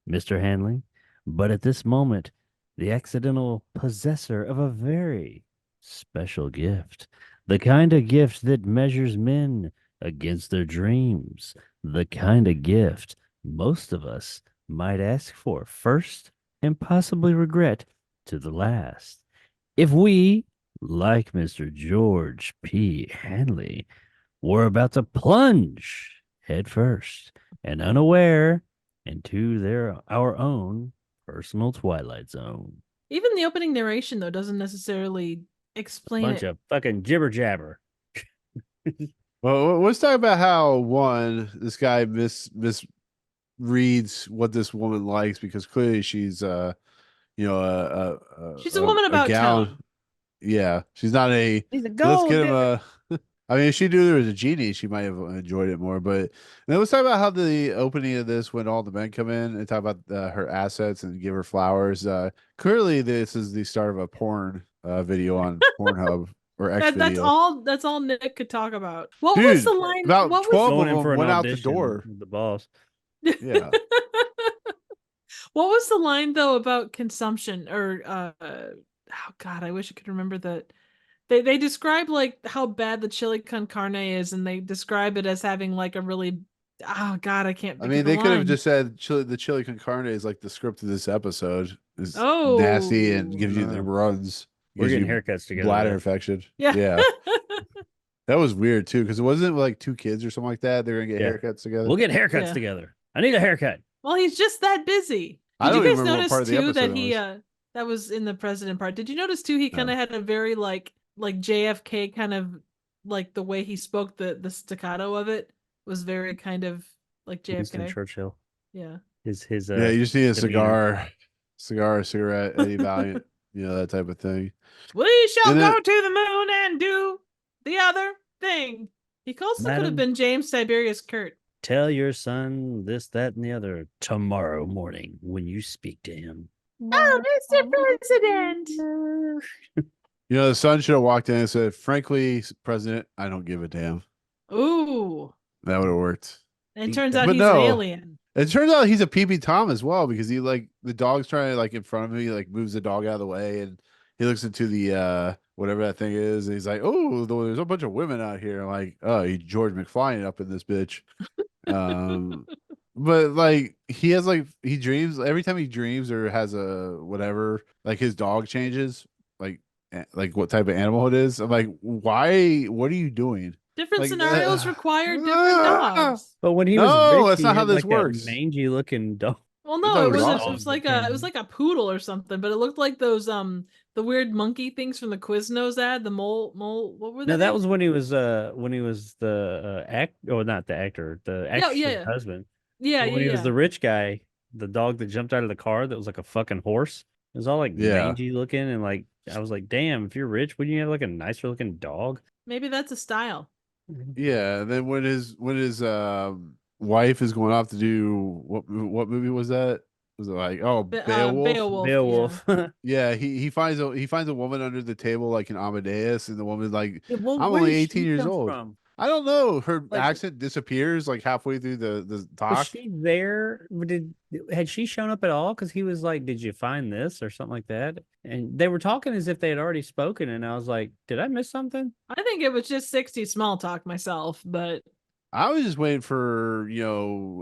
Speaker 5: Mr. Hanley, but at this moment, the accidental possessor of a very special gift. The kind of gift that measures men against their dreams. The kind of gift most of us might ask for first and possibly regret to the last. If we, like Mr. George P. Hanley, were about to plunge headfirst and unaware into our own personal twilight zone.
Speaker 4: Even the opening narration, though, doesn't necessarily explain
Speaker 5: Bunch
Speaker 4: it.
Speaker 5: of fucking jibber jabber.
Speaker 3: Well, let's talk about how one this guy misreads what this woman likes because clearly she's you know
Speaker 4: She's a woman
Speaker 3: a
Speaker 4: about
Speaker 3: gown.
Speaker 4: tone.
Speaker 3: Yeah, she's not a.
Speaker 5: He's a
Speaker 3: Let's
Speaker 5: gold
Speaker 3: get him
Speaker 5: digger.
Speaker 3: a. I mean, if she knew there was a genie, she might have enjoyed it more. But then let's talk about how the opening of this, when all the men come in and talk about her assets and give her flowers. Clearly, this is the start of a porn video on Pornhub or X
Speaker 4: That's
Speaker 3: video.
Speaker 4: all. That's all Nick could talk about. What was
Speaker 3: Dude,
Speaker 4: the line?
Speaker 3: about
Speaker 4: What
Speaker 3: 12
Speaker 5: Going
Speaker 3: of
Speaker 5: in for
Speaker 3: them
Speaker 5: an
Speaker 3: went out the
Speaker 5: audition
Speaker 3: door.
Speaker 5: with the boss.
Speaker 3: Yeah.
Speaker 4: What was the line though about consumption or oh god, I wish I could remember that. They describe like how bad the chili con carne is, and they describe it as having like a really oh god, I can't
Speaker 3: I
Speaker 4: think
Speaker 3: mean,
Speaker 4: of the
Speaker 3: they could have
Speaker 4: line.
Speaker 3: just said the chili con carne is like the script of this episode. Is
Speaker 4: Oh,
Speaker 3: nasty and gives you the runs.
Speaker 5: We're
Speaker 3: Gives
Speaker 5: getting
Speaker 3: you
Speaker 5: haircuts together.
Speaker 3: bladder
Speaker 5: man.
Speaker 3: infection.
Speaker 4: yeah.
Speaker 3: Yeah. That was weird too, because it wasn't like two kids or something like that. They're gonna get
Speaker 5: Yeah.
Speaker 3: haircuts together.
Speaker 5: We'll get haircuts
Speaker 4: Yeah.
Speaker 5: together. I need a haircut.
Speaker 4: Well, he's just that busy.
Speaker 3: I
Speaker 4: Did
Speaker 3: don't
Speaker 4: you
Speaker 3: even
Speaker 4: guys
Speaker 3: remember what
Speaker 4: notice
Speaker 3: part of the
Speaker 4: too
Speaker 3: episode
Speaker 4: that
Speaker 3: it
Speaker 4: he
Speaker 3: was.
Speaker 4: that was in the president part? Did you notice too he kind
Speaker 3: No.
Speaker 4: of had a very like JFK kind of like the way he spoke, the staccato of it was very kind of like
Speaker 5: Winston
Speaker 4: JFK.
Speaker 5: Churchill.
Speaker 4: Yeah.
Speaker 5: His
Speaker 3: Yeah, you just need a
Speaker 5: demeanor.
Speaker 3: cigarette, Eddie Valiant, that type of thing.
Speaker 4: We shall
Speaker 3: And
Speaker 4: go
Speaker 3: then-
Speaker 4: to the moon and do the other thing. He also could have
Speaker 5: Madam-
Speaker 4: been James Tiberius Kurt.
Speaker 5: Tell your son this, that, and the other tomorrow morning when you speak to him.
Speaker 4: Oh, Mr. President.
Speaker 3: The son should have walked in and said, "Frankly, President, I don't give a damn."
Speaker 4: Ooh.
Speaker 3: That would have worked.
Speaker 4: And it turns out
Speaker 3: But
Speaker 4: he's
Speaker 3: no.
Speaker 4: an alien.
Speaker 3: It turns out he's a PP Tom as well, because he like the dog's trying to like in front of him, he like moves the dog out of the way and he looks into the whatever that thing is, and he's like, "Oh, there's a bunch of women out here." I'm like, "Oh, he George McFly up in this bitch." But like he has he dreams every time he dreams or has a whatever, like his dog changes, like what type of animal it is. I'm like, why? What are you doing?
Speaker 4: Different
Speaker 3: Like,
Speaker 4: scenarios require different dogs.
Speaker 5: But when he
Speaker 3: No,
Speaker 5: was rich,
Speaker 3: that's
Speaker 5: he
Speaker 3: not how
Speaker 5: had,
Speaker 3: this
Speaker 5: like, a
Speaker 3: works.
Speaker 5: mangy looking dog.
Speaker 4: Well,
Speaker 3: thought
Speaker 4: no,
Speaker 3: it
Speaker 4: it
Speaker 3: was
Speaker 4: was
Speaker 3: awesome.
Speaker 4: it was like a poodle or something, but it looked like those the weird monkey things from the Quiznos ad, the mole what were they?
Speaker 5: No, that was when he was the not the actor, the actress's
Speaker 4: yeah.
Speaker 5: husband.
Speaker 4: yeah,
Speaker 5: But when he was
Speaker 4: yeah.
Speaker 5: the rich guy, the dog that jumped out of the car that was like a fucking horse. It was all like
Speaker 3: Yeah.
Speaker 5: mangy looking, and like I was like, damn, if you're rich, wouldn't you have like a nicer looking dog?
Speaker 4: Maybe that's a style.
Speaker 3: Yeah, and then when his wife is going off to do what movie was that? Was it like Beowulf?
Speaker 4: Beowulf.
Speaker 5: Beowulf.
Speaker 3: Yeah, he finds a woman under the table like an Amadeus, and the woman's like,
Speaker 5: Yeah, well,
Speaker 3: I'm
Speaker 5: where
Speaker 3: only
Speaker 5: did
Speaker 3: 18
Speaker 5: she
Speaker 3: years
Speaker 5: come
Speaker 3: old.
Speaker 5: from?
Speaker 3: I don't know. Her
Speaker 5: Like-
Speaker 3: accent disappears like halfway through the
Speaker 5: Was
Speaker 3: talk.
Speaker 5: she there? Had she shown up at all? Because he was like, "Did you find this?" or something like that. And they were talking as if they had already spoken, and I was like, "Did I miss something?"
Speaker 4: I think it was just 60s small talk myself, but
Speaker 3: I was just waiting for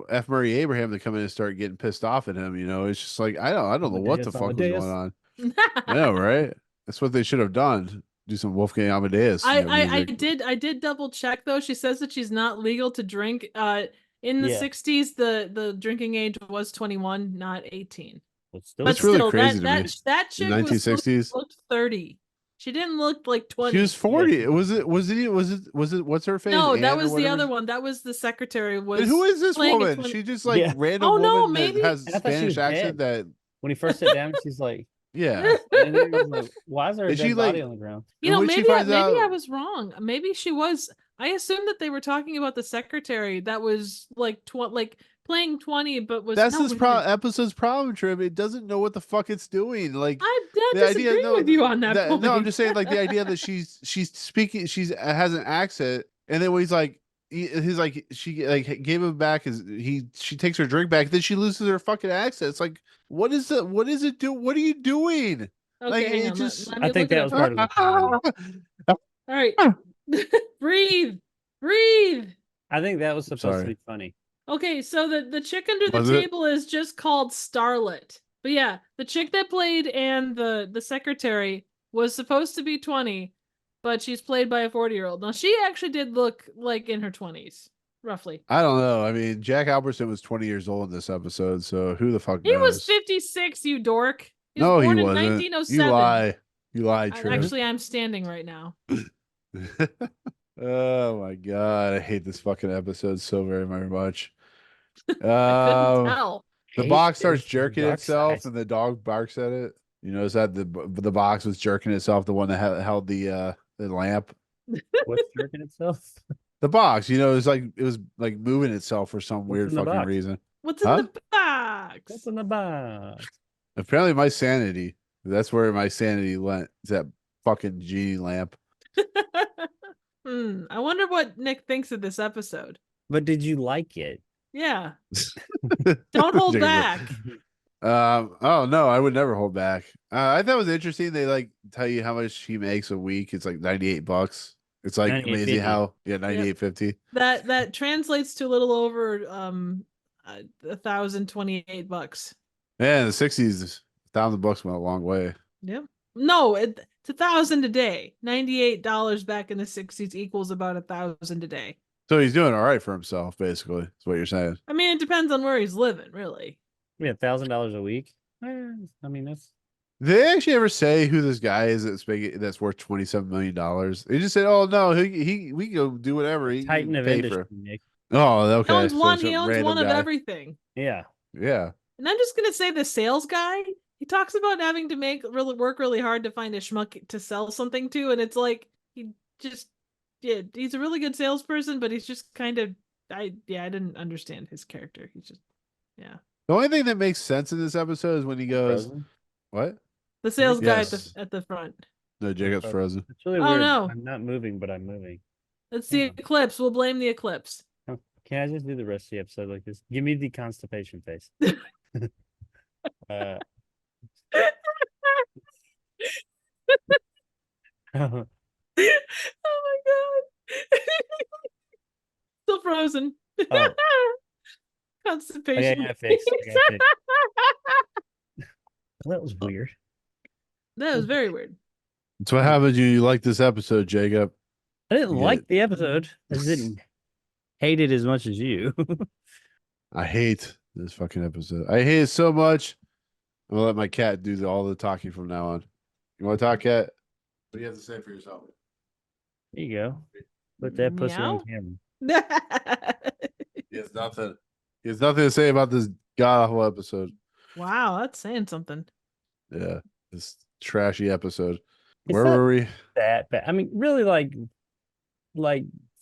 Speaker 3: F. Murray Abraham to come in and start getting pissed off at him. It's just like I don't know what the
Speaker 5: Amadeus,
Speaker 3: fuck was going
Speaker 5: Amadeus.
Speaker 3: on. I know, right? That's what they should have done. Do some Wolfgang Amadeus.
Speaker 4: I
Speaker 3: music.
Speaker 4: did double check though. She says that she's not legal to drink. In the
Speaker 5: Yeah.
Speaker 4: 60s, the drinking age was 21, not 18.
Speaker 5: But still,
Speaker 4: But
Speaker 3: That's really
Speaker 4: still,
Speaker 3: crazy to me.
Speaker 4: that chick was
Speaker 3: 1960s.
Speaker 4: looked 30. She didn't look like 20.
Speaker 3: She was 40.
Speaker 5: Yeah.
Speaker 3: Was it what's her face?
Speaker 4: No,
Speaker 3: Anne
Speaker 4: that
Speaker 3: or
Speaker 4: was the
Speaker 3: whatever?
Speaker 4: other one. That was the secretary. Was
Speaker 3: And who is this
Speaker 4: playing a
Speaker 3: woman?
Speaker 4: 20
Speaker 3: She just like
Speaker 5: Yeah.
Speaker 3: random
Speaker 4: Oh, no,
Speaker 3: woman
Speaker 4: maybe-
Speaker 3: that has
Speaker 5: I thought she
Speaker 3: Spanish
Speaker 5: was
Speaker 3: accent that
Speaker 5: when he first sat down, she's like,
Speaker 3: yeah.
Speaker 5: and then he was like, "Why is there a
Speaker 3: Is she,
Speaker 5: dead
Speaker 3: like-
Speaker 5: body on the ground?"
Speaker 4: You
Speaker 3: And
Speaker 4: know,
Speaker 3: when she
Speaker 4: maybe I
Speaker 3: finds out-
Speaker 4: was wrong. Maybe she was. I assumed that they were talking about the secretary that was like playing 20, but was
Speaker 3: That's
Speaker 4: no,
Speaker 3: this
Speaker 4: wait a minute.
Speaker 3: episo's problem, Trim. It doesn't know what the fuck it's doing. Like
Speaker 4: I
Speaker 3: the
Speaker 4: disagree
Speaker 3: idea, no,
Speaker 4: with you on that point.
Speaker 3: No, I'm just saying, like the idea that she's speaking, has an accent, and then when he's like, he's like, she like gave him back she takes her drink back, then she loses her fucking accent. It's like, what is it do? What are you doing?
Speaker 4: Okay,
Speaker 3: like,
Speaker 4: hang
Speaker 3: it
Speaker 4: on.
Speaker 3: just-
Speaker 4: Let me
Speaker 5: I think
Speaker 4: look it
Speaker 5: that was
Speaker 4: up.
Speaker 5: part of the.
Speaker 4: All right. Breathe.
Speaker 5: I think that was supposed to
Speaker 3: Sorry.
Speaker 5: be funny.
Speaker 4: Okay, so the chick under the
Speaker 3: Was it?
Speaker 4: table is just called Starlet. But yeah, the chick that played and the secretary was supposed to be 20, but she's played by a 40-year-old. Now she actually did look like in her 20s, roughly.
Speaker 3: I don't know. I mean, Jack Albertson was 20 years old in this episode, so who the fuck
Speaker 4: He
Speaker 3: knows?
Speaker 4: was 56, you dork. He was
Speaker 3: No, he
Speaker 4: born in
Speaker 3: wasn't.
Speaker 4: 1907.
Speaker 3: You lie. You lied, Trim.
Speaker 4: Actually, I'm standing right now.
Speaker 3: Oh my god, I hate this fucking episode so very, very much.
Speaker 4: I couldn't tell.
Speaker 3: The
Speaker 5: Hate
Speaker 3: box starts
Speaker 5: is the
Speaker 3: jerking
Speaker 5: dark
Speaker 3: itself
Speaker 5: side.
Speaker 3: and the dog barks at it. You notice that the box was jerking itself, the one that held the lamp.
Speaker 5: What's jerking itself?
Speaker 3: The box, you know, it was like moving itself for some
Speaker 5: What's
Speaker 3: weird
Speaker 5: in the
Speaker 3: fucking
Speaker 5: box?
Speaker 3: reason.
Speaker 4: What's in
Speaker 3: Huh?
Speaker 4: the box?
Speaker 5: What's in the box?
Speaker 3: Apparently my sanity. That's where my sanity went. Is that fucking genie lamp.
Speaker 4: I wonder what Nick thinks of this episode.
Speaker 5: But did you like it?
Speaker 4: Yeah. Don't hold back.
Speaker 3: Oh no, I would never hold back. I thought it was interesting. They like tell you how much he makes a week. It's like $98. It's like amazing
Speaker 5: 98.50.
Speaker 3: how 98.50.
Speaker 4: That translates to a little over $1,028.
Speaker 3: Yeah, in the 60s, $1,000 went a long way.
Speaker 4: Yep. No, it's 1,000 a day. $98 back in the 60s equals about 1,000 a day.
Speaker 3: So he's doing all right for himself, basically. That's what you're saying.
Speaker 4: I mean, it depends on where he's living, really.
Speaker 5: Yeah, $1,000 a week. I mean, that's
Speaker 3: Did they actually ever say who this guy is that's worth $27 million? They just said, "Oh no, we can go do whatever." He
Speaker 5: titan
Speaker 3: can
Speaker 5: of
Speaker 3: pay
Speaker 5: industry,
Speaker 3: for.
Speaker 5: Nick.
Speaker 3: Oh, okay.
Speaker 4: He owns
Speaker 3: So
Speaker 4: one.
Speaker 3: it's a
Speaker 4: He owns
Speaker 3: random
Speaker 4: one of
Speaker 3: guy.
Speaker 4: everything.
Speaker 5: Yeah.
Speaker 3: Yeah.
Speaker 4: And I'm just gonna say the sales guy. He talks about having to work really hard to find a schmuck to sell something to, and it's like he's a really good salesperson, but he's just kind of I didn't understand his character. He's just
Speaker 3: The only thing that makes sense in this episode is when he goes,
Speaker 5: Frozen?
Speaker 3: "What?
Speaker 4: the sales guy
Speaker 3: Yes.
Speaker 4: at the front.
Speaker 3: No, Jacob's frozen."
Speaker 5: It's really
Speaker 4: Oh,
Speaker 5: weird.
Speaker 4: no.
Speaker 5: I'm not moving, but I'm moving.
Speaker 4: It's the
Speaker 5: Hang on.
Speaker 4: eclipse. We'll blame the eclipse.
Speaker 5: Oh, can I just do the rest of the episode like this? Give me the constipation face. uh,
Speaker 4: Oh my god. Still frozen.
Speaker 5: Oh.
Speaker 4: Constipation.
Speaker 5: I got fixed. That was weird.
Speaker 4: That was very weird.
Speaker 3: That's what happened. You like this episode, Jacob?
Speaker 5: I didn't
Speaker 3: Yeah.
Speaker 5: like the episode. I just didn't hate it as much as you.
Speaker 3: I hate this fucking episode. I hate it so much. I'm gonna let my cat do all the talking from now on. You want to talk, cat? What do you have to say for yourself?
Speaker 5: There you go. Put that pussy
Speaker 4: Meow?
Speaker 5: on camera.
Speaker 3: He has nothing. He has nothing to say about this god awful episode.
Speaker 4: Wow, that's saying something.
Speaker 3: Yeah, this trashy episode.
Speaker 5: It's
Speaker 3: Where
Speaker 5: not
Speaker 3: were we?
Speaker 5: That bad. I mean, really, like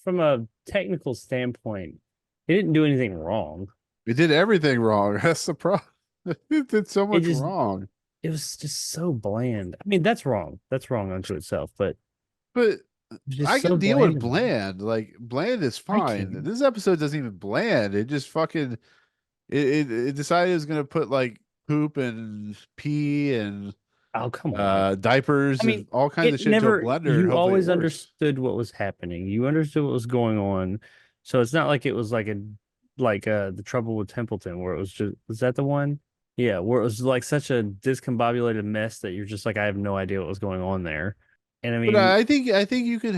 Speaker 5: from a technical standpoint, it didn't do anything wrong.
Speaker 3: We did everything wrong. That's the problem. It did so much
Speaker 5: just-
Speaker 3: wrong.
Speaker 5: It was just so bland. I mean, that's wrong. That's wrong unto itself. But
Speaker 3: But
Speaker 5: it was just
Speaker 3: I can
Speaker 5: so
Speaker 3: deal with
Speaker 5: and-
Speaker 3: bland. Like bland is
Speaker 5: I
Speaker 3: fine.
Speaker 5: can.
Speaker 3: This episode doesn't even bland. It just fucking it decided it was gonna put like poop and pee and
Speaker 5: Oh, come on.
Speaker 3: diapers
Speaker 5: I mean,
Speaker 3: and all kinds of shit into a blender. and
Speaker 5: You
Speaker 3: hopefully
Speaker 5: always
Speaker 3: it works.
Speaker 5: understood what was happening. You understood what was going on. So it's not like it was like the Trouble with Templeton, where it was just, was that the one? Yeah, where it was like such a discombobulated mess that you're just like, I have no idea what was going on there. And I mean,
Speaker 3: But I think you can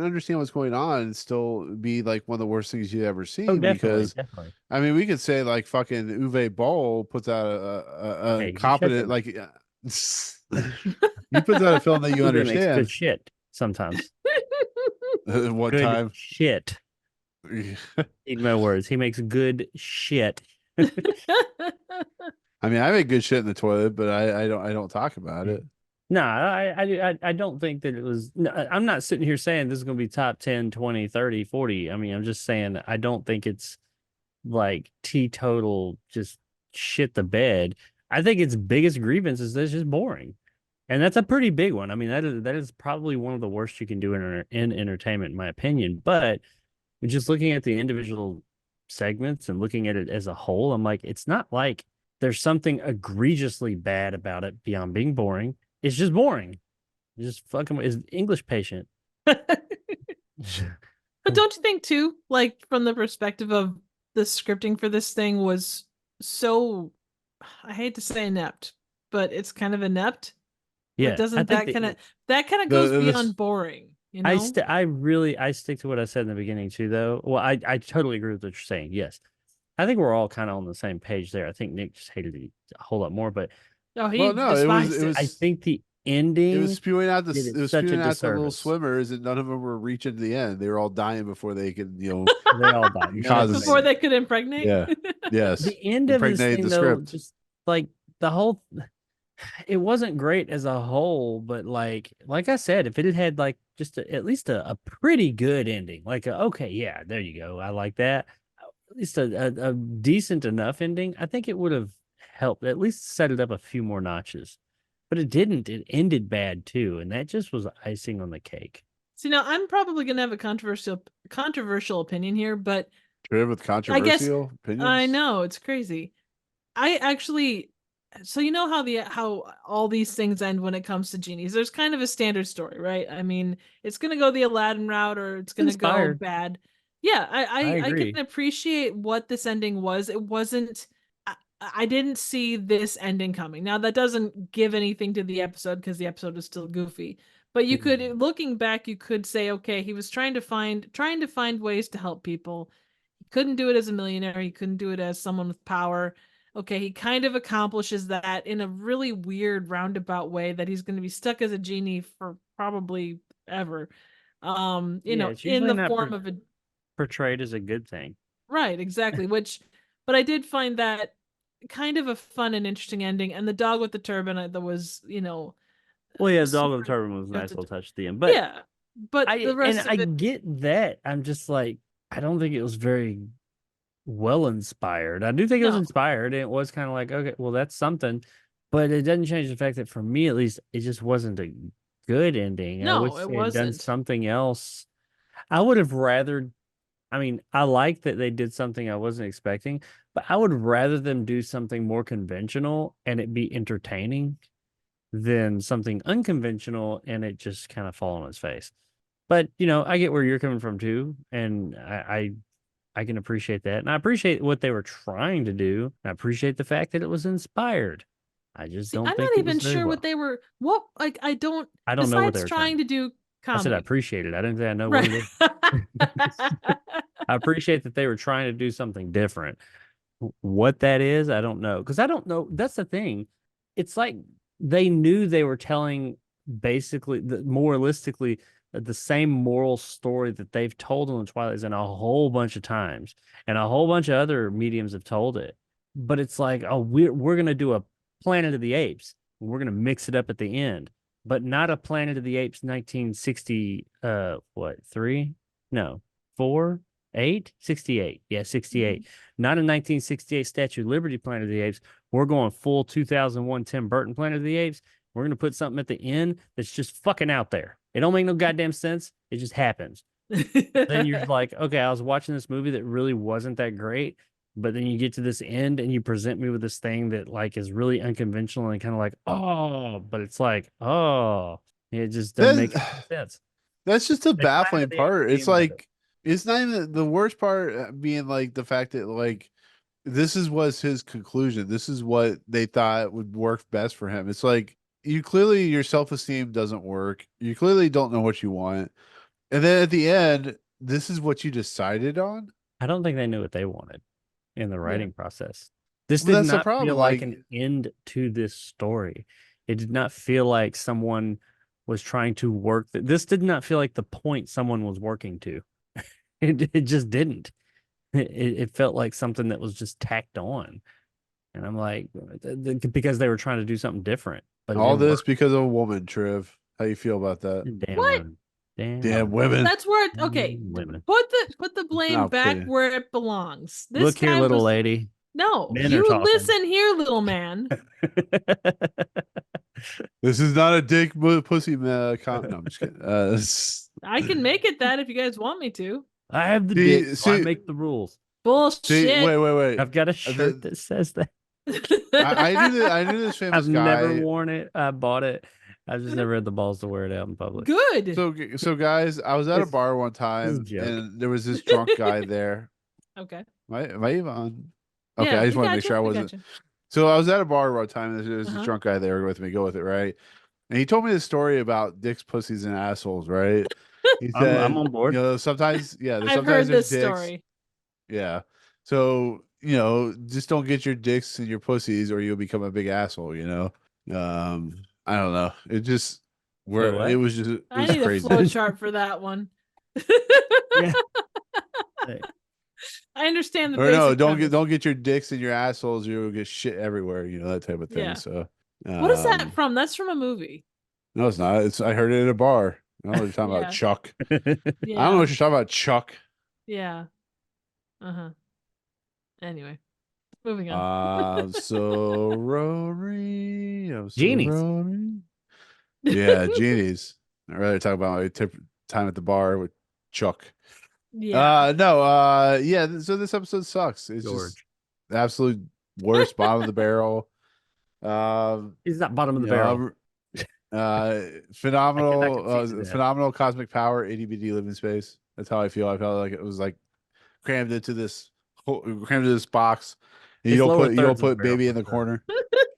Speaker 3: understand what's going on and still be like one of the worst things you've ever seen.
Speaker 5: oh, definitely,
Speaker 3: Because
Speaker 5: definitely.
Speaker 3: I mean, we could say like fucking Uwe Boll puts out a
Speaker 5: Hey, you
Speaker 3: competent
Speaker 5: shut
Speaker 3: like he puts out a film that you
Speaker 5: Uwe makes
Speaker 3: understand.
Speaker 5: good shit sometimes.
Speaker 3: One
Speaker 5: Good
Speaker 3: time,
Speaker 5: shit. Eat my words. He makes good shit.
Speaker 3: I mean, I make good shit in the toilet, but I don't talk about it.
Speaker 5: No, I don't think that it was. No, I'm not sitting here saying this is going to be top 10, 20, 30, 40. I mean, I'm just saying I don't think it's like teetotal just shit the bed. I think its biggest grievance is that it's just boring. And that's a pretty big one. I mean, that is probably one of the worst you can do in entertainment, in my opinion. But just looking at the individual segments and looking at it as a whole, I'm like, it's not like there's something egregiously bad about it beyond being boring. It's just boring. It's just fucking is English patient.
Speaker 4: But don't you think too, like from the perspective of the scripting for this thing was so, I hate to say inept, but it's kind of inept.
Speaker 5: Yeah,
Speaker 4: But doesn't that kind of goes beyond boring? You know?
Speaker 5: I stick to what I said in the beginning too, though. Well, I totally agree with what you're saying. Yes, I think we're all kind of on the same page there. I think Nick just hated it a whole lot more, but
Speaker 4: Oh, he
Speaker 3: Well, no,
Speaker 4: despised
Speaker 3: it was-
Speaker 5: I think the ending.
Speaker 3: It was spewing out
Speaker 5: did it
Speaker 3: it was
Speaker 5: such a
Speaker 3: spewing out the little
Speaker 5: disservice.
Speaker 3: swimmers, and none of them were reaching the end. They were all dying before they could,
Speaker 5: they all died.
Speaker 3: You
Speaker 5: None of
Speaker 3: caused
Speaker 5: them
Speaker 4: before
Speaker 5: made it.
Speaker 4: they could impregnate.
Speaker 3: Yeah. Yes.
Speaker 5: The end of this
Speaker 3: impregnate
Speaker 5: thing,
Speaker 3: the
Speaker 5: though,
Speaker 3: script.
Speaker 5: just like the whole. it wasn't great as a whole, but like I said, if it had had like just at least a pretty good ending, like okay, yeah, there you go, I like that. At least a decent enough ending, I think it would have helped at least set it up a few more notches. But it didn't. It ended bad too, and that just was icing on the cake.
Speaker 4: See, now I'm probably gonna have a controversial opinion here, but
Speaker 3: Trib with
Speaker 4: I guess
Speaker 3: controversial
Speaker 4: I
Speaker 3: opinions.
Speaker 4: know it's crazy. I actually, so you know how all these things end when it comes to genies. There's kind of a standard story, right? I mean, it's gonna go the Aladdin route or it's gonna go
Speaker 5: Inspired.
Speaker 4: bad. Yeah,
Speaker 5: I
Speaker 4: I can
Speaker 5: agree.
Speaker 4: appreciate what this ending was. It wasn't. I didn't see this ending coming. Now that doesn't give anything to the episode because the episode is still goofy. But you could,
Speaker 5: Mhm.
Speaker 4: looking back, you could say, okay, he was trying to find ways to help people. He couldn't do it as a millionaire. He couldn't do it as someone with power. Okay, he kind of accomplishes that in a really weird roundabout way that he's going to be stuck as a genie for probably ever.
Speaker 5: Yeah, it's
Speaker 4: In
Speaker 5: usually
Speaker 4: the
Speaker 5: not
Speaker 4: form of a
Speaker 5: portrayed as a good thing.
Speaker 4: right, exactly. But I did find that kind of a fun and interesting ending. And the dog with the turban that was,
Speaker 5: Well, yeah, Dog with the
Speaker 4: smart.
Speaker 5: Turban was a nice little touch at the end, but
Speaker 4: Yeah, but the rest of
Speaker 5: I
Speaker 4: it,
Speaker 5: get that. I'm just like, I don't think it was very well inspired. I do think it was
Speaker 4: no,
Speaker 5: inspired, and it was kind of like, okay, well, that's something, but it doesn't change the fact that for me, at least, it just wasn't a good ending. I
Speaker 4: no,
Speaker 5: wish
Speaker 4: it
Speaker 5: they had done
Speaker 4: wasn't.
Speaker 5: something else. I would have rather, I mean, I like that they did something I wasn't expecting, but I would rather them do something more conventional and it be entertaining than something unconventional and it just kind of fall on its face. But I get where you're coming from too, and I can appreciate that, and I appreciate what they were trying to do. I appreciate the fact that it was inspired. I just
Speaker 4: See,
Speaker 5: don't
Speaker 4: I'm
Speaker 5: think
Speaker 4: not
Speaker 5: it was
Speaker 4: even
Speaker 5: very
Speaker 4: sure what
Speaker 5: well.
Speaker 4: they were. What like I don't.
Speaker 5: I don't know what they
Speaker 4: Besides
Speaker 5: were trying.
Speaker 4: trying to do
Speaker 5: I said I
Speaker 4: comedy,
Speaker 5: appreciate it. I didn't say I know what
Speaker 4: right?
Speaker 5: it is. I appreciate that they were trying to do something different. What that is, I don't know. Because I don't know. That's the thing. It's like they knew they were telling basically, moralistically, the same moral story that they've told on the Twilight Zone a whole bunch of times, and a whole bunch of other mediums have told it. But it's like, oh, we're gonna do a Planet of the Apes. And we're gonna mix it up at the end, but not a Planet of the Apes 1960. What, three? No, four, eight, 68. Yeah, 68. Not a 1968 Statue of Liberty Planet of the Apes. We're going full 2001 Tim Burton Planet of the Apes. We're going to put something at the end that's just fucking out there. It don't make no goddamn sense. It just happens. Then you're like, okay, I was watching this movie that really wasn't that great, but then you get to this end and you present me with this thing that like is really unconventional and kind of like, oh, but it's like, oh, it just doesn't make
Speaker 3: That,
Speaker 5: sense.
Speaker 3: that's just a
Speaker 5: They planted
Speaker 3: baffling
Speaker 5: the apes at
Speaker 3: part.
Speaker 5: the
Speaker 3: It's
Speaker 5: end of it.
Speaker 3: like it's not even the worst part being like the fact that like was his conclusion. This is what they thought would work best for him. It's like you clearly your self-esteem doesn't work. You clearly don't know what you want. And then at the end, this is what you decided on.
Speaker 5: I don't think they knew what they wanted in the
Speaker 4: Yeah.
Speaker 5: writing process. This
Speaker 3: Well,
Speaker 5: did
Speaker 3: that's the
Speaker 5: not
Speaker 3: problem.
Speaker 5: feel like
Speaker 3: Like
Speaker 5: an end to this story. It did not feel like someone was trying to work. This did not feel like the point someone was working to. It just didn't. It felt like something that was just tacked on. And I'm like, because they were trying to do something different, but it
Speaker 3: all
Speaker 5: didn't
Speaker 3: this
Speaker 5: work.
Speaker 3: because of a woman, Triv. How you feel about that?
Speaker 5: Damn
Speaker 4: What?
Speaker 5: women. Damn
Speaker 3: Damn
Speaker 5: women.
Speaker 3: women.
Speaker 4: That's where okay.
Speaker 5: Women.
Speaker 4: Put the blame
Speaker 3: I'm
Speaker 4: back
Speaker 3: kidding.
Speaker 4: where it belongs. This
Speaker 5: Look here,
Speaker 4: guy
Speaker 5: little
Speaker 4: was
Speaker 5: lady.
Speaker 4: no.
Speaker 5: Men are
Speaker 4: You
Speaker 5: talking.
Speaker 4: listen here, little man.
Speaker 3: This is not a dick pussy no, I'm just kidding.
Speaker 4: I can make it that if you guys want me to.
Speaker 5: I have the dick,
Speaker 3: see,
Speaker 5: so I
Speaker 3: see,
Speaker 5: make the rules.
Speaker 3: see,
Speaker 4: Bullshit.
Speaker 3: wait.
Speaker 5: I've got a shirt
Speaker 3: The,
Speaker 5: that says that.
Speaker 3: I knew this famous
Speaker 5: I've never
Speaker 3: guy.
Speaker 5: worn it. I bought it. I've just never had the balls to wear it out in public.
Speaker 4: Good.
Speaker 3: So guys, I was at a
Speaker 5: It's,
Speaker 3: bar one
Speaker 5: it's a
Speaker 3: time
Speaker 5: joke.
Speaker 3: and there was this drunk guy there.
Speaker 4: Okay.
Speaker 3: Am I even on? Okay,
Speaker 4: Yeah,
Speaker 3: I just
Speaker 4: we
Speaker 3: want to
Speaker 4: got
Speaker 3: make
Speaker 4: you.
Speaker 3: sure I
Speaker 4: We
Speaker 3: wasn't.
Speaker 4: got you.
Speaker 3: So I was at a bar one time and there was this
Speaker 4: Uh-huh.
Speaker 3: drunk guy there with me. Go with it, right? And he told me this story about dicks, pussies, and assholes, right? He
Speaker 5: I'm
Speaker 3: said,
Speaker 5: on board.
Speaker 3: sometimes, yeah,
Speaker 4: I've
Speaker 3: sometimes
Speaker 4: heard
Speaker 3: there's
Speaker 4: this
Speaker 3: dicks.
Speaker 4: story.
Speaker 3: Yeah. So, just don't get your dicks and your pussies or you'll become a big asshole, I don't know. It just
Speaker 5: Wait,
Speaker 3: it
Speaker 5: what?
Speaker 3: was just it
Speaker 4: I
Speaker 3: was
Speaker 4: need a
Speaker 3: crazy.
Speaker 4: flow chart for that one.
Speaker 5: Yeah. Hey,
Speaker 4: I understand the
Speaker 3: Or no,
Speaker 4: basic premise.
Speaker 3: don't get your dicks and your assholes, you'll get shit everywhere, that type of thing.
Speaker 4: Yeah.
Speaker 3: So
Speaker 4: What is that
Speaker 3: Um,
Speaker 4: from? That's from a movie.
Speaker 3: No, it's not. I heard it at a bar. I don't know what you're talking
Speaker 4: Yeah.
Speaker 3: about, Chuck.
Speaker 4: Yeah.
Speaker 3: I don't know what you're talking about, Chuck.
Speaker 4: Yeah. Uh-huh. Anyway, moving on.
Speaker 3: I'm so Rory. I'm so
Speaker 5: Genies.
Speaker 3: Rory. Yeah, genies. I'd rather talk about my time at the bar with Chuck.
Speaker 4: Yeah.
Speaker 3: No, yeah, so this episode sucks. It's just
Speaker 5: George.
Speaker 3: the absolute worst, bottom of the barrel.
Speaker 5: He's not bottom of the
Speaker 3: you know,
Speaker 5: barrel.
Speaker 3: phenomenal,
Speaker 5: concede that.
Speaker 3: phenomenal cosmic power, itty bitty living space. That's how I feel. I felt like it was like crammed into this box. And
Speaker 5: It's
Speaker 3: you
Speaker 5: lower
Speaker 3: don't
Speaker 5: thirds of the
Speaker 3: put
Speaker 5: barrel
Speaker 3: baby
Speaker 5: for
Speaker 3: in the
Speaker 5: sure.
Speaker 3: corner.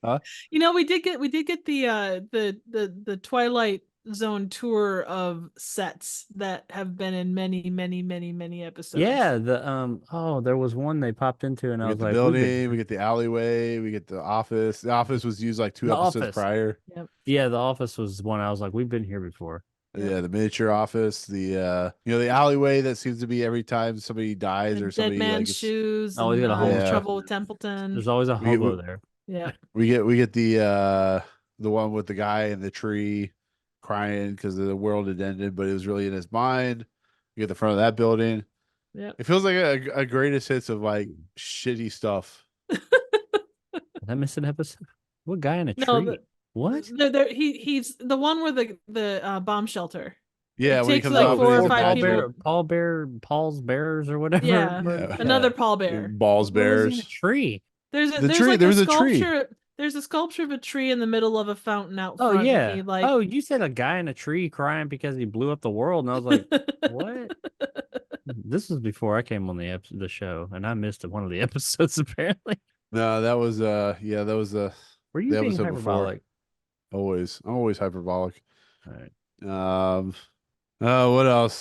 Speaker 3: Huh?
Speaker 4: We did get the Twilight Zone tour of sets that have been in many, many, many, many episodes.
Speaker 5: Yeah, there was one they popped into and I
Speaker 3: We
Speaker 5: was
Speaker 3: get the
Speaker 5: like,
Speaker 3: building, we get the alleyway, we get the office. The office was used like 2
Speaker 5: The
Speaker 3: episodes
Speaker 5: office.
Speaker 3: prior.
Speaker 4: Yep.
Speaker 5: yeah, the office was one I was like, we've been here before.
Speaker 4: Yep.
Speaker 3: Yeah, the miniature office, the the alleyway that seems to be every time somebody dies
Speaker 4: The
Speaker 3: or
Speaker 4: Dead
Speaker 3: somebody
Speaker 4: Man's
Speaker 3: like gets,
Speaker 4: Shoes.
Speaker 5: Always
Speaker 4: and,
Speaker 5: got a homeless
Speaker 3: Yeah.
Speaker 4: Trouble
Speaker 5: person
Speaker 4: with
Speaker 5: in.
Speaker 4: Templeton.
Speaker 5: There's always a
Speaker 3: We-
Speaker 5: hobo
Speaker 3: we-
Speaker 5: there.
Speaker 4: Yeah.
Speaker 3: we get the one with the guy in the tree crying because the world had ended, but it was really in his mind. We get the front of that building.
Speaker 4: Yep.
Speaker 3: It feels like a greatest hits of like shitty stuff.
Speaker 5: Did I miss an episode? What guy in a
Speaker 4: No,
Speaker 5: tree? What?
Speaker 4: He's the one where the bomb shelter.
Speaker 3: Yeah,
Speaker 4: It
Speaker 3: when he
Speaker 4: takes,
Speaker 3: comes
Speaker 4: like,
Speaker 3: up
Speaker 4: 4 or
Speaker 3: and he's
Speaker 4: 5
Speaker 3: imagined-
Speaker 4: people.
Speaker 5: Paul's Bears or whatever.
Speaker 4: Yeah.
Speaker 3: Yeah.
Speaker 4: Another pallbearer.
Speaker 3: Balls
Speaker 5: Where was he in
Speaker 3: bears.
Speaker 5: a tree?
Speaker 4: There's
Speaker 3: The tree,
Speaker 4: like
Speaker 3: there
Speaker 4: a
Speaker 3: was a tree.
Speaker 4: sculpture. There's a sculpture of a tree in the middle of a fountain out
Speaker 5: Oh
Speaker 4: front.
Speaker 5: yeah.
Speaker 4: And he, like...
Speaker 5: Oh, you said a guy in a tree crying because he blew up the world, and I was like, what? This was before I came on the show, and I missed one of the episodes apparently.
Speaker 3: No, that was that was
Speaker 5: Were you
Speaker 3: the
Speaker 5: being
Speaker 3: episode before.
Speaker 5: hyperbolic?
Speaker 3: I'm always hyperbolic.
Speaker 5: All right.
Speaker 3: What else?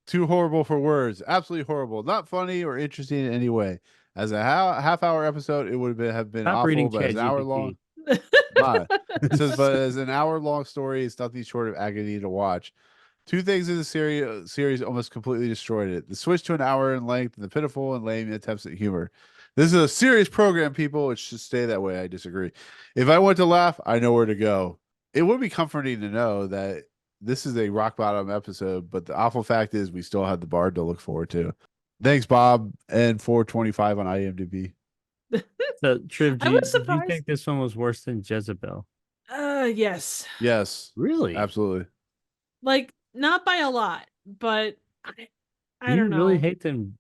Speaker 3: Too horrible for words. Absolutely horrible. Not funny or interesting in any way. As a half-hour episode, it would have been
Speaker 5: Stop
Speaker 3: awful,
Speaker 5: reading
Speaker 3: but as an hour long,
Speaker 5: ChatGPT.
Speaker 3: it says, but as an hour-long story, it's nothing short of agony to watch. 2 things in the series almost completely destroyed it: the switch to an hour in length and the pitiful and lame attempts at humor. This is a serious program, people. It should stay that way. I disagree. If I want to laugh, I know where to go. It would be comforting to know that this is a rock bottom episode, but the awful fact is we still have the Bard to look forward to. Thanks, Bob, and 425 on IMDb.
Speaker 5: So, Triv,
Speaker 4: I
Speaker 5: do you
Speaker 4: was surprised.
Speaker 5: think this one was worse than Jezebel?
Speaker 4: Yes.
Speaker 3: Yes,
Speaker 5: Really?
Speaker 3: absolutely.
Speaker 4: Like, not by a lot, but I
Speaker 5: You
Speaker 4: don't know.
Speaker 5: really hate them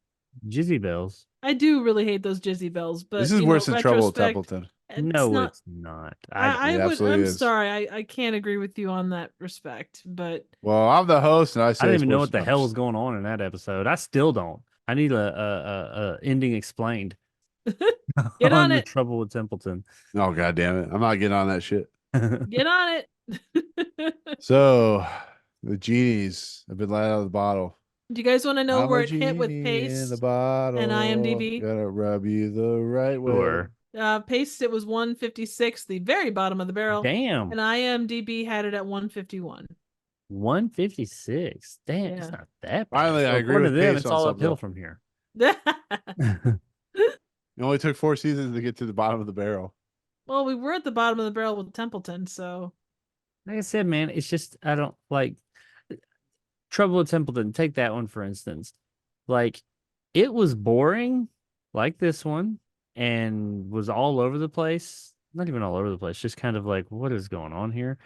Speaker 5: Jizzy Bells.
Speaker 4: I do really hate those Jizzy Bells, but
Speaker 3: This is worse than Trouble at
Speaker 4: retrospect,
Speaker 3: Templeton.
Speaker 5: No,
Speaker 4: it's
Speaker 5: it's not.
Speaker 3: It absolutely
Speaker 4: I'm
Speaker 3: is.
Speaker 4: sorry. I can't agree with you on that respect, but
Speaker 3: Well, I'm the host, and I say
Speaker 5: I didn't
Speaker 3: it's
Speaker 5: even know
Speaker 3: worse
Speaker 5: what the
Speaker 3: than
Speaker 5: hell
Speaker 3: others.
Speaker 5: was going on in that episode. I still don't. I need a ending explained.
Speaker 4: Get on
Speaker 5: the
Speaker 4: it.
Speaker 5: Trouble with Templeton.
Speaker 3: Oh, God damn it. I'm not getting on that shit.
Speaker 4: get on it.
Speaker 3: So, the genies have been let out of the bottle.
Speaker 4: Do you guys want to know
Speaker 3: I'm
Speaker 4: where
Speaker 3: a
Speaker 4: it hit with
Speaker 3: genie
Speaker 4: Pace?
Speaker 3: in the bottle.
Speaker 4: IMDb?
Speaker 3: Gotta rub you the right way.
Speaker 5: Sure.
Speaker 4: Pace, it was 156, the very bottom of the barrel.
Speaker 5: Damn.
Speaker 4: And IMDb had it at 151.
Speaker 5: 156. Damn, it's
Speaker 4: Yeah.
Speaker 5: not that bad.
Speaker 3: Finally, I agree
Speaker 5: according
Speaker 3: with
Speaker 5: to them,
Speaker 3: Pace
Speaker 5: it's
Speaker 3: on
Speaker 5: all
Speaker 3: something,
Speaker 5: uphill
Speaker 3: though.
Speaker 5: from here.
Speaker 3: It only took 4 seasons to get to the bottom of the barrel.
Speaker 4: Well, we were at the bottom of the barrel with Templeton, so
Speaker 5: Like I said, man, it's just I don't like Trouble with Templeton. Take that one for instance. Like it was boring, like this one, and was all over the place. Not even all over the place, just kind of like what is going on here.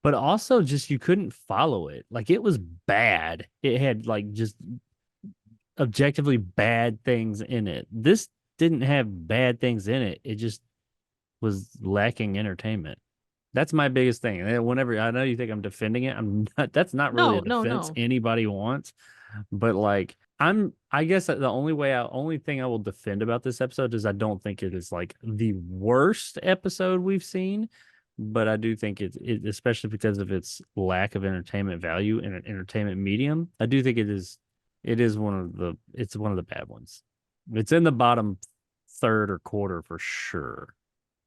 Speaker 5: But also just you couldn't follow it. Like it was bad. It had like just objectively bad things in it. This didn't have bad things in it. It just was lacking entertainment. That's my biggest thing. And whenever I know you think I'm defending it, I'm not. That's not really a
Speaker 4: No,
Speaker 5: defense
Speaker 4: no.
Speaker 5: anybody wants. But like I guess the only thing I will defend about this episode is I don't think it is like the worst episode we've seen. But I do think it especially because of its lack of entertainment value in an entertainment medium. I do think it is one of the bad ones. It's in the bottom third or quarter for sure.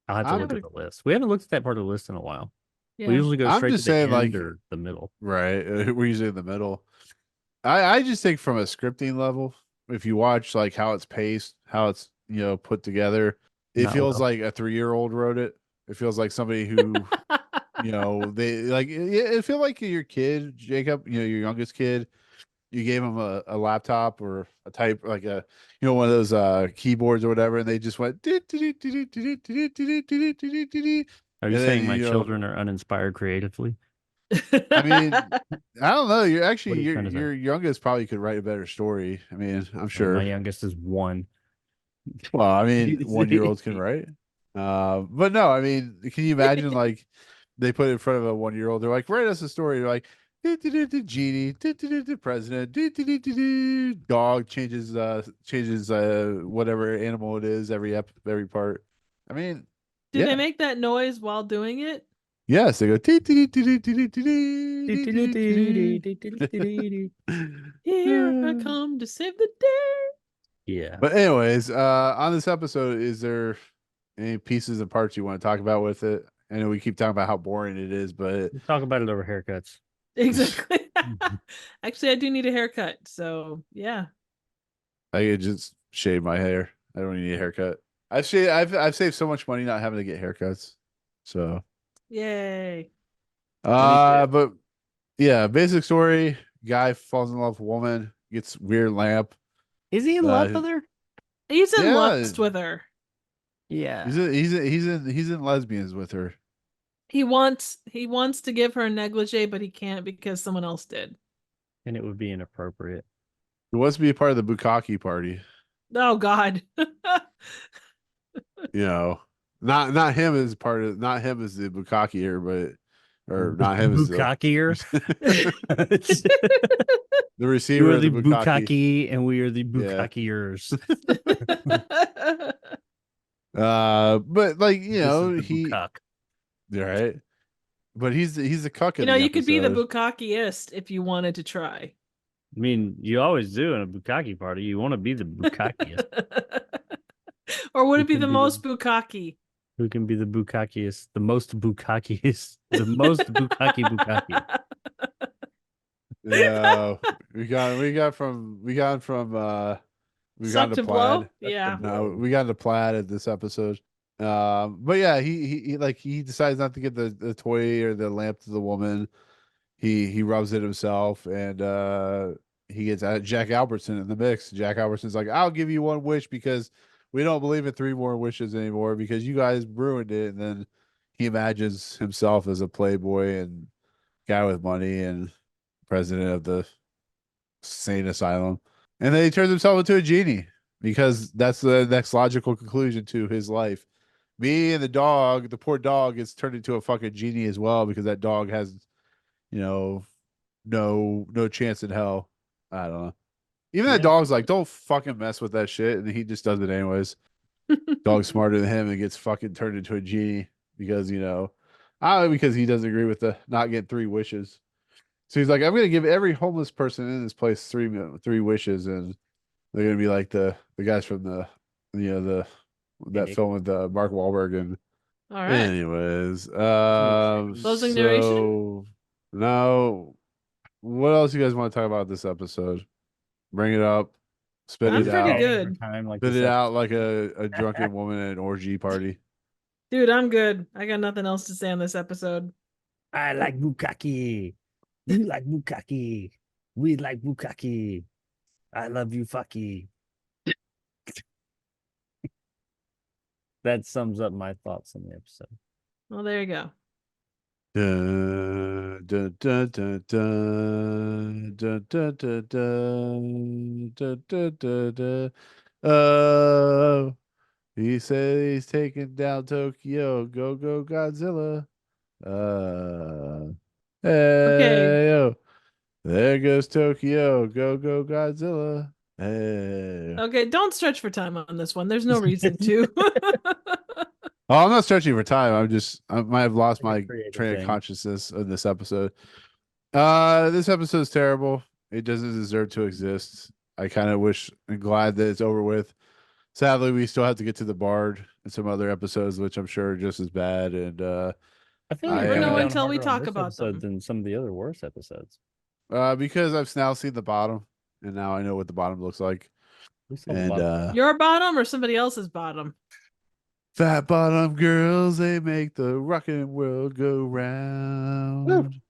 Speaker 5: I'll have to
Speaker 3: I'm
Speaker 5: look at the list. We haven't looked at that part of the list in a while.
Speaker 4: yeah.
Speaker 5: We usually go
Speaker 3: I'm
Speaker 5: straight
Speaker 3: just
Speaker 5: to the
Speaker 3: saying,
Speaker 5: end
Speaker 3: like-
Speaker 5: or the middle.
Speaker 3: Right. We're usually in the middle. I just think from a scripting level, if you watch like how it's paced, how it's put together, it
Speaker 5: Not
Speaker 3: feels
Speaker 5: well.
Speaker 3: like a 3-year-old wrote it. It feels like somebody who, they like. It feel like your kid, Jacob. Your youngest kid. You gave him a laptop or a type like a one of those keyboards or whatever, and they just went.
Speaker 5: Are you
Speaker 3: And
Speaker 5: saying
Speaker 3: then,
Speaker 5: my children are uninspired creatively?
Speaker 3: I mean, I don't know. You're actually
Speaker 5: What are you trying to say?
Speaker 3: your youngest probably could write a better story. I mean, I'm
Speaker 5: Well,
Speaker 3: sure.
Speaker 5: my youngest is 1.
Speaker 3: Well, I mean, 1-year-olds can write. But no, I mean, can you imagine like they put it in front of a 1-year-old? They're like, write us a story. They're like, Genie, president, dog changes whatever animal it is every part. I mean,
Speaker 4: Do they
Speaker 3: yeah,
Speaker 4: make that noise while doing it?
Speaker 3: yes, they go.
Speaker 4: Here I come to save the day.
Speaker 5: Yeah.
Speaker 3: But anyways, on this episode, is there any pieces and parts you want to talk about with it? I know we keep talking about how boring it is, but
Speaker 5: Let's talk about it over haircuts.
Speaker 4: Exactly. Actually, I do need a haircut, so yeah.
Speaker 3: I could just shave my hair. I don't need a haircut. I've saved so much money not having to get haircuts. So
Speaker 4: Yay.
Speaker 3: but yeah, basic story, guy falls in love with a woman, gets weird lamp.
Speaker 5: Is he in love with her?
Speaker 4: He's in
Speaker 3: Yeah.
Speaker 4: lust with her.
Speaker 5: Yeah.
Speaker 3: He's in lesbians with her.
Speaker 4: He wants to give her a negligee, but he can't because someone else did.
Speaker 5: And it would be inappropriate.
Speaker 3: He wants to be a part of the bukkake party.
Speaker 4: Oh God.
Speaker 3: Not him as part of, not him as the bukkakeer, but or not him as the
Speaker 5: Bukkakeer.
Speaker 3: the receiver
Speaker 5: You are
Speaker 3: of
Speaker 5: the
Speaker 3: the bukkake.
Speaker 5: bukkake, and we are the bukkakeers.
Speaker 3: But like
Speaker 5: This is the
Speaker 3: he
Speaker 5: bukkake.
Speaker 3: right, but he's the cuck.
Speaker 4: You
Speaker 3: In
Speaker 4: know,
Speaker 3: the
Speaker 4: you could be the
Speaker 3: episode.
Speaker 4: bukkakeist if you wanted to try.
Speaker 5: I mean, you always do in a bukkake party. You want to be the bukkakeist.
Speaker 4: Or would
Speaker 5: You
Speaker 4: it be
Speaker 5: can
Speaker 4: the
Speaker 5: be
Speaker 4: most bukkake?
Speaker 5: Who can be the bukkakeist? The most bukkakeist. The most bukkake.
Speaker 3: Yeah, we got
Speaker 4: Suck
Speaker 3: to
Speaker 4: to blow?
Speaker 3: plaid.
Speaker 4: Yeah.
Speaker 3: No, we got into plaid at this episode. But yeah, he decides not to get the toy or the lamp to the woman. He rubs it himself, and he gets Jack Albertson in the mix. Jack Albertson's like, I'll give you one wish because we don't believe in 3 more wishes anymore because you guys ruined it. And then he imagines himself as a playboy and guy with money and president of the sane asylum. And then he turns himself into a genie because that's the next logical conclusion to his life. Me and the dog, the poor dog, is turned into a fucking genie as well because that dog has, no chance in hell. I don't know. Even that
Speaker 5: Yeah.
Speaker 3: dog's like, don't fucking mess with that shit, and he just does it anyways. Dog's smarter than him and gets fucking turned into a genie because because he doesn't agree with the not getting 3 wishes. So he's like, I'm gonna give every homeless person in this place 3 wishes, and they're gonna be like the guys from that
Speaker 5: Nick.
Speaker 3: film with Mark Wahlberg and.
Speaker 4: All right.
Speaker 3: Anyways,
Speaker 4: Closing narration?
Speaker 3: so now, what else you guys want to talk about this episode? Bring it up, spit
Speaker 4: I'm
Speaker 3: it
Speaker 4: pretty
Speaker 3: out,
Speaker 4: good.
Speaker 3: spit it out like a drunken woman at an orgy party.
Speaker 4: Dude, I'm good. I got nothing else to say on this episode.
Speaker 5: I like bukkake. You like bukkake. We like bukkake. I love you, fucky. That sums up my thoughts on the episode.
Speaker 4: Well, there you go.
Speaker 3: Dun, dun, dun, dun, dun, dun, dun, dun, dun, dun, dun, dun, dun. Oh, he said he's taking down Tokyo. Go, go, Godzilla. Hey, yo. There goes Tokyo. Go, go, Godzilla. Hey.
Speaker 4: Okay, don't stretch for time on this one. There's no reason to.
Speaker 3: Oh, I'm not stretching for time. I might have lost my
Speaker 5: Creative
Speaker 3: train of
Speaker 5: thing.
Speaker 3: consciousness in this episode. This episode is terrible. It doesn't deserve to exist. I kind of wish and glad that it's over with. Sadly, we still have to get to the Bard and some other episodes, which I'm sure are just as bad. And
Speaker 5: I feel
Speaker 3: I,
Speaker 5: like
Speaker 3: uh,
Speaker 5: we're
Speaker 3: Never know
Speaker 5: down
Speaker 4: until we
Speaker 5: harder on
Speaker 4: talk
Speaker 5: this
Speaker 4: about
Speaker 5: episode
Speaker 4: them.
Speaker 5: than some of the other worse episodes.
Speaker 3: because I've now seen the bottom, and now I know what the bottom looks like.
Speaker 5: We saw the
Speaker 3: And
Speaker 5: bottom.
Speaker 4: Your bottom or somebody else's bottom?
Speaker 3: Fat bottom girls, they make the rockin' world go round.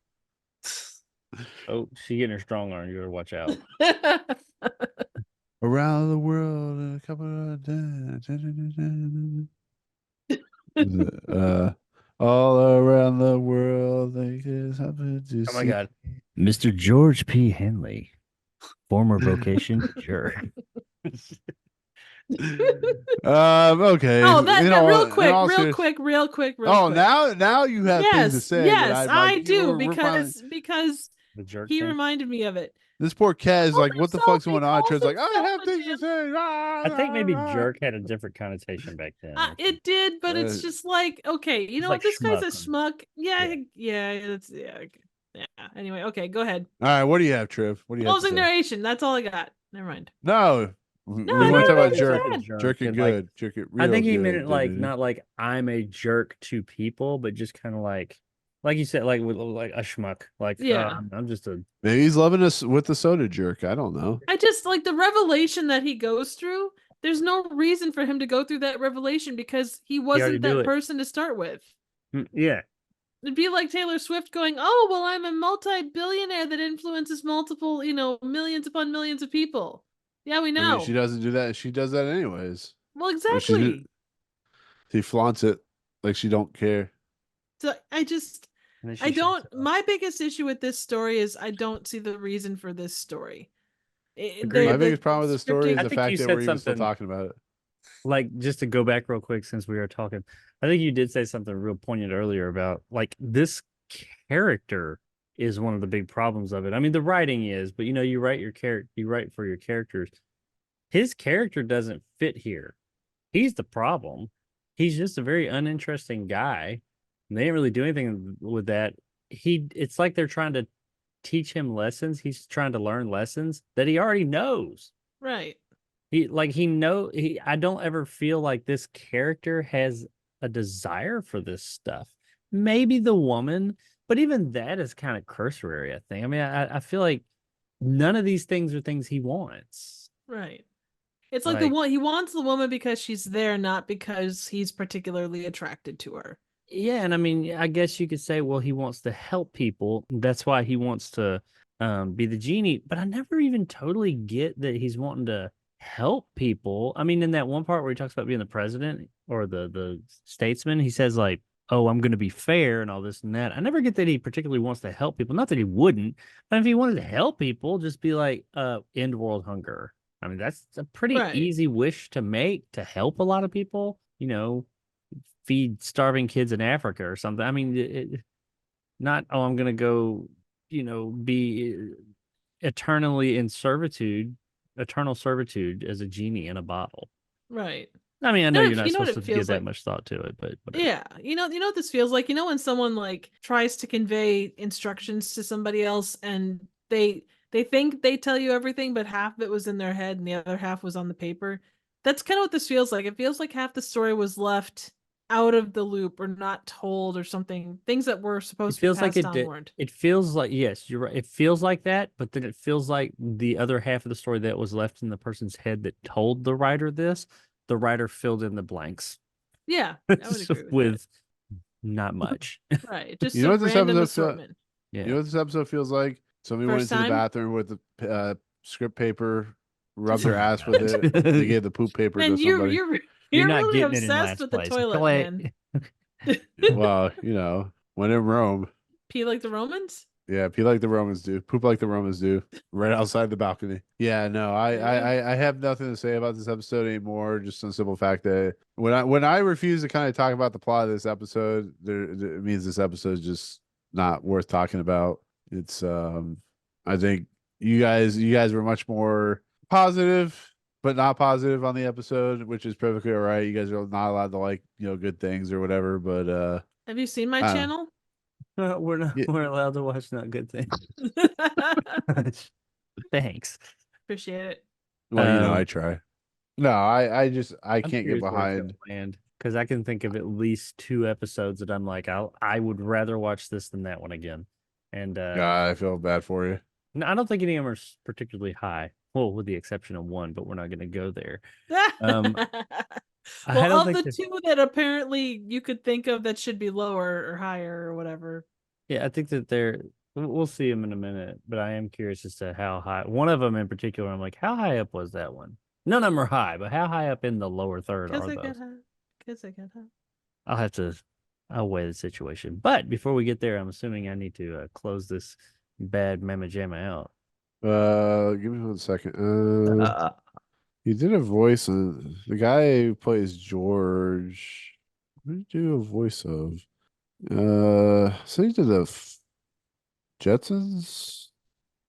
Speaker 5: Oh, she getting her strong arm. You better watch out.
Speaker 3: Around the world in a couple of all around the world, they just happen to
Speaker 5: Oh my
Speaker 3: see.
Speaker 5: God. Mr. George P. Henley, former vocation jerk.
Speaker 3: Okay.
Speaker 4: Oh, that,
Speaker 3: In
Speaker 4: that
Speaker 3: all-
Speaker 4: real
Speaker 3: in
Speaker 4: quick,
Speaker 3: all
Speaker 4: real
Speaker 3: serious-
Speaker 4: quick, real quick, real
Speaker 3: Oh,
Speaker 4: quick.
Speaker 3: now you have things to
Speaker 4: Yes,
Speaker 3: say that
Speaker 4: yes,
Speaker 3: I'm
Speaker 4: I
Speaker 3: like,
Speaker 4: do
Speaker 3: we're finally-
Speaker 4: because
Speaker 5: The jerk
Speaker 4: he
Speaker 5: thing.
Speaker 4: reminded me of it.
Speaker 3: this poor cat is
Speaker 4: Calls
Speaker 3: like, what the
Speaker 4: himself-
Speaker 3: fuck's going
Speaker 4: he
Speaker 3: on?
Speaker 4: calls
Speaker 3: Trent's like, I
Speaker 4: himself
Speaker 3: have
Speaker 4: a
Speaker 3: things to say.
Speaker 5: I think maybe jerk had a different connotation back then.
Speaker 4: It did, but
Speaker 3: Uh,
Speaker 4: it's just like, okay, you
Speaker 5: it's
Speaker 4: know
Speaker 5: like
Speaker 4: what? This guy's a
Speaker 5: schmuck.
Speaker 4: schmuck. Yeah,
Speaker 5: Yeah.
Speaker 4: yeah, it's yeah. Okay. Yeah. Anyway, okay, go ahead.
Speaker 3: All right, what do you have, Triv? What do you have to
Speaker 4: Closing
Speaker 3: say?
Speaker 4: narration. That's all I got. Never mind.
Speaker 3: No, we
Speaker 4: I
Speaker 3: want to
Speaker 4: got
Speaker 3: talk about
Speaker 4: nothing
Speaker 3: jerk,
Speaker 4: to add.
Speaker 3: jerking
Speaker 5: and, like,
Speaker 3: good, jerking.
Speaker 5: I think he
Speaker 3: real
Speaker 5: meant
Speaker 3: good,
Speaker 5: it like
Speaker 3: dude.
Speaker 5: not like I'm a jerk to people, but just kind of like you said, like with like a schmuck. Like,
Speaker 4: Yeah.
Speaker 5: I'm just a
Speaker 3: Maybe he's loving us with the soda jerk. I don't know.
Speaker 4: I just like the revelation that he goes through. There's no reason for him to go through that revelation because he
Speaker 5: already
Speaker 4: wasn't
Speaker 5: do
Speaker 4: that
Speaker 5: it.
Speaker 4: person to start with.
Speaker 5: Yeah.
Speaker 4: It'd be like Taylor Swift going, "Oh, well, I'm a multi-billionaire that influences multiple, millions upon millions of people." Yeah, we
Speaker 3: I
Speaker 4: know.
Speaker 3: mean, she doesn't do that. She does that anyways.
Speaker 4: Well,
Speaker 3: Or
Speaker 4: exactly.
Speaker 3: she flaunts it like she don't care.
Speaker 4: So I just,
Speaker 5: And then she
Speaker 4: I
Speaker 5: shakes
Speaker 4: don't.
Speaker 5: it off.
Speaker 4: My biggest issue with this story is I don't see the reason for this story.
Speaker 5: Agreed.
Speaker 3: My biggest problem with the story is
Speaker 5: I
Speaker 3: the
Speaker 5: think
Speaker 3: fact
Speaker 5: you
Speaker 3: that
Speaker 5: said
Speaker 3: we're even still
Speaker 5: something-
Speaker 3: talking about it.
Speaker 5: Like, just to go back real quick since we were talking, I think you did say something real poignant earlier about like this character is one of the big problems of it. I mean, the writing is, but you write your character, you write for your characters. His character doesn't fit here. He's the problem. He's just a very uninteresting guy. And they didn't really do anything with that. It's like they're trying to teach him lessons. He's trying to learn lessons that he already knows.
Speaker 4: Right.
Speaker 5: I don't ever feel like this character has a desire for this stuff. Maybe the woman, but even that is kind of cursory, I think. I mean, I feel like none of these things are things he wants.
Speaker 4: Right. It's like he wants the woman because she's there, not because he's particularly attracted to her.
Speaker 5: Yeah, and I mean, I guess you could say, well, he wants to help people. That's why he wants to be the genie. But I never even totally get that he's wanting to help people. I mean, in that one part where he talks about being the president or the statesman, he says like, "Oh, I'm going to be fair and all this and that." I never get that he particularly wants to help people. Not that he wouldn't, but if he wanted to help people, just be like, end world hunger. I mean, that's a pretty
Speaker 4: Right.
Speaker 5: easy wish to make, to help a lot of people. Feed starving kids in Africa or something. I mean, not, oh, I'm going to go, be eternally in eternal servitude as a genie in a bottle.
Speaker 4: Right.
Speaker 5: I mean, I know
Speaker 4: No,
Speaker 5: you're not
Speaker 4: you know what
Speaker 5: supposed
Speaker 4: it
Speaker 5: to give
Speaker 4: feels
Speaker 5: that
Speaker 4: like?
Speaker 5: much thought to it, but whatever.
Speaker 4: Yeah. You know what this feels like? When someone like tries to convey instructions to somebody else and they think they tell you everything, but half of it was in their head and the other half was on the paper. That's kind of what this feels like. It feels like half the story was left out of the loop or not told or something. Things that were
Speaker 5: It
Speaker 4: supposed to
Speaker 5: feels
Speaker 4: be
Speaker 5: like
Speaker 4: passed on weren't.
Speaker 5: it feels like, yes, you're right. It feels like that, but then it feels like the other half of the story that was left in the person's head that told the writer this, the writer filled in the blanks.
Speaker 4: Yeah, I would agree with
Speaker 5: not much.
Speaker 4: that. Right. Just
Speaker 3: You know
Speaker 4: a
Speaker 3: what this
Speaker 4: random
Speaker 3: episode feel-
Speaker 4: assortment.
Speaker 5: Yeah.
Speaker 3: You know what this episode feels like? Somebody went
Speaker 4: First
Speaker 3: into the
Speaker 4: time?
Speaker 3: bathroom with the script paper, rubbed
Speaker 5: Oh
Speaker 3: their
Speaker 5: my
Speaker 3: ass
Speaker 5: God.
Speaker 3: with it. They gave the poop paper
Speaker 4: Man,
Speaker 3: to somebody.
Speaker 4: you're
Speaker 5: not
Speaker 4: really
Speaker 5: getting it in
Speaker 4: obsessed
Speaker 5: last
Speaker 4: with the
Speaker 5: place.
Speaker 4: toilet,
Speaker 5: Play-
Speaker 4: man.
Speaker 3: Well, when in Rome.
Speaker 4: Pee like the Romans?
Speaker 3: Yeah, pee like the Romans do, poop like the Romans do, right outside the balcony. Yeah, no, I have nothing to say about this episode anymore. Just on the simple fact that when I refuse to kind of talk about the plot of this episode, it means this episode is just not worth talking about. It's I think you guys were much more positive, but not positive on the episode, which is perfectly all right. You guys are not allowed to like good things or whatever, but
Speaker 4: Have you seen my
Speaker 3: Uh,
Speaker 4: channel?
Speaker 5: we're not
Speaker 3: Yeah.
Speaker 5: we're allowed to watch not good things. Thanks.
Speaker 4: Appreciate it.
Speaker 3: well, I try. No, I can't get behind.
Speaker 5: Because I can think of at least 2 episodes that I'm like, I would rather watch this than that one again. And
Speaker 3: God, I feel bad for you.
Speaker 5: no, I don't think any of them are particularly high. Well, with the exception of one, but we're not going to go there. I
Speaker 4: Well,
Speaker 5: don't
Speaker 4: of
Speaker 5: think
Speaker 4: the
Speaker 5: that,
Speaker 4: two that apparently you could think of that should be lower or higher or whatever.
Speaker 5: yeah, I think that we'll see them in a minute, but I am curious as to how high. One of them in particular, I'm like, how high up was that one? None of them are high, but how high up in the lower third
Speaker 4: Because
Speaker 5: are
Speaker 4: I got
Speaker 5: those?
Speaker 4: high. Because I got high.
Speaker 5: I'll weigh the situation. But before we get there, I'm assuming I need to close this bad mamma jamma out.
Speaker 3: Give me 1 second.
Speaker 5: Uh,
Speaker 3: He did a voice of the guy who plays George. What did he do a voice of? So he did the Jetsons.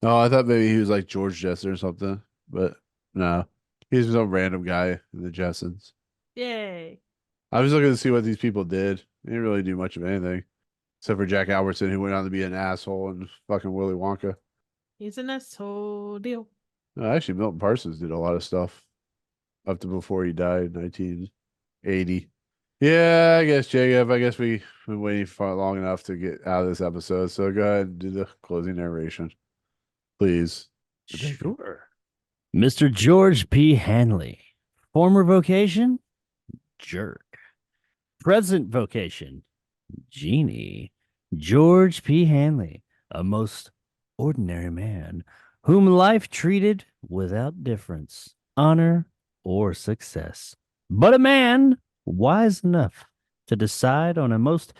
Speaker 3: Oh, I thought maybe he was like George Jetson or something, but no, he's some random guy in the Jetsons.
Speaker 4: Yay.
Speaker 3: I was looking to see what these people did. They didn't really do much of anything, except for Jack Albertson, who went on to be an asshole and fucking Willy Wonka.
Speaker 4: He's an asshole deal.
Speaker 3: Actually, Milton Parsons did a lot of stuff up to before he died in 1980. Yeah, I guess, Jacob. I guess we've been waiting for long enough to get out of this episode. So go ahead and do the closing narration, please.
Speaker 5: Sure. Mr. George P. Hanley. Former vocation? Jerk. Present vocation? Genie. George P. Hanley, a most ordinary man whom life treated without difference, honor, or success, but a man wise enough to decide on a most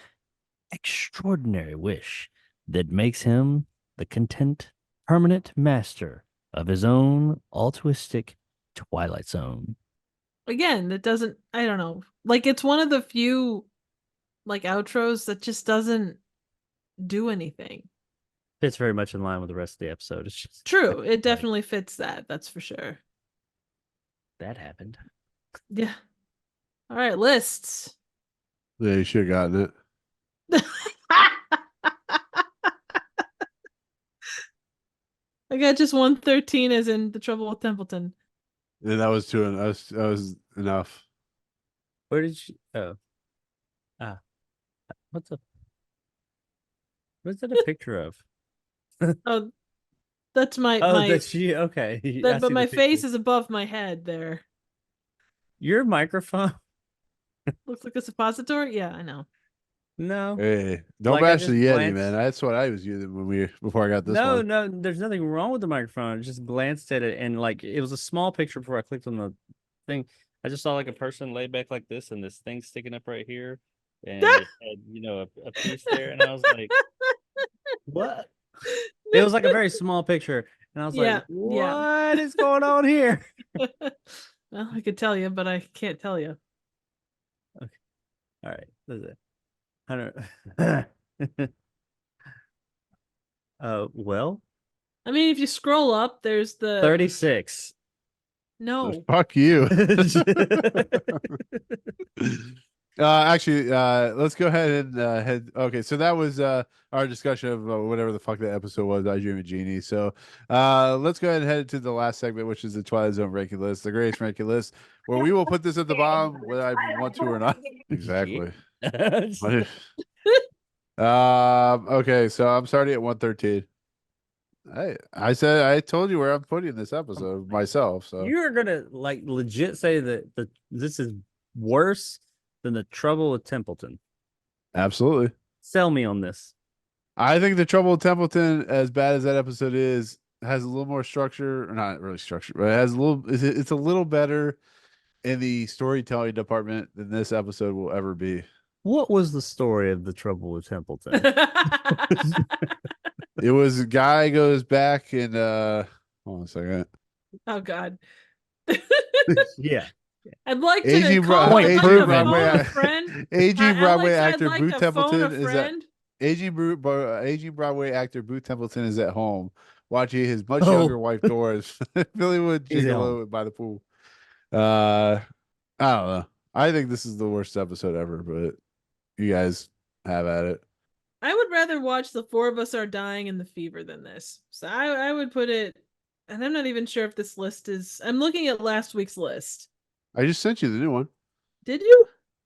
Speaker 5: extraordinary wish that makes him the content, permanent master of his own altruistic Twilight Zone.
Speaker 4: Again, that doesn't, I don't know. Like, it's one of the few, like, outros that just doesn't do anything.
Speaker 5: Fits very much in line with the rest of the episode. It's just
Speaker 4: True. It definitely fits that. That's for sure.
Speaker 5: that happened.
Speaker 4: Yeah. All right, lists.
Speaker 3: Yeah, you should have gotten it.
Speaker 4: I got just 113 as in The Trouble with Templeton.
Speaker 3: And that was too. That was enough.
Speaker 5: Where did she? Oh, what's up? What's that a picture of?
Speaker 4: Oh, that's my
Speaker 5: Oh,
Speaker 4: my
Speaker 5: that's she. Okay, I
Speaker 4: but
Speaker 5: see the
Speaker 4: my face
Speaker 5: picture.
Speaker 4: is above my head there.
Speaker 5: Your microphone.
Speaker 4: Looks like a suppository? Yeah, I know.
Speaker 5: No,
Speaker 3: Hey, don't
Speaker 5: Like, I
Speaker 3: bash the
Speaker 5: just
Speaker 3: Yeti,
Speaker 5: glanced-
Speaker 3: man. That's what I was using when before I got this
Speaker 5: no,
Speaker 3: one.
Speaker 5: no. There's nothing wrong with the microphone. I just glanced at it and like it was a small picture before I clicked on the thing. I just saw like a person laid back like this and this thing sticking up right here, and it had a piece there, and I was like, what? It was like a very small picture, and I was
Speaker 4: Yeah,
Speaker 5: like,
Speaker 4: yeah.
Speaker 5: what is going on here?
Speaker 4: Well, I could tell you, but I can't tell you.
Speaker 5: All right, that's it. 100. Well,
Speaker 4: I mean, if you scroll up, there's the
Speaker 5: 36.
Speaker 4: no.
Speaker 3: Fuck you. Actually, let's go ahead and head. Okay, so that was our discussion of whatever the fuck that episode was. I Dream of Genie. So let's go ahead and head to the last segment, which is the Twilight Zone ranking list, the greatest ranking list, where we will put this at the bottom whether I want to or not. Exactly. Okay, so I'm starting at 113. I told you where I'm putting this episode myself. So
Speaker 5: You're gonna like legit say that this is worse than The Trouble with Templeton.
Speaker 3: absolutely.
Speaker 5: Sell me on this.
Speaker 3: I think The Trouble with Templeton, as bad as that episode is, has a little more structure, or not really structure, but it has a little. It's a little better in the storytelling department than this episode will ever be.
Speaker 5: What was the story of The Trouble with Templeton?
Speaker 3: It was a guy goes back and hold on a second.
Speaker 4: Oh God.
Speaker 5: Yeah.
Speaker 4: I'd like
Speaker 3: AG
Speaker 4: to call
Speaker 3: AG
Speaker 4: I'd like to phone
Speaker 3: Broadway
Speaker 4: a friend.
Speaker 3: AG Broadway
Speaker 4: Alex,
Speaker 3: actor
Speaker 4: I'd like
Speaker 3: Boo
Speaker 4: to phone
Speaker 3: Templeton
Speaker 4: a
Speaker 3: is at
Speaker 4: friend.
Speaker 3: AG Broadway actor Boo Templeton is at home watching his much
Speaker 5: Oh.
Speaker 3: younger wife Doris Phillywood
Speaker 5: He's at
Speaker 3: Gigolo by the pool. I don't know. I think this is the worst episode ever, but you guys have at it.
Speaker 4: I would rather watch The Four of Us Are Dying in the Fever than this. So I would put it, and I'm not even sure if this list is. I'm looking at last week's list.
Speaker 3: I just sent you the new one.
Speaker 4: Did you?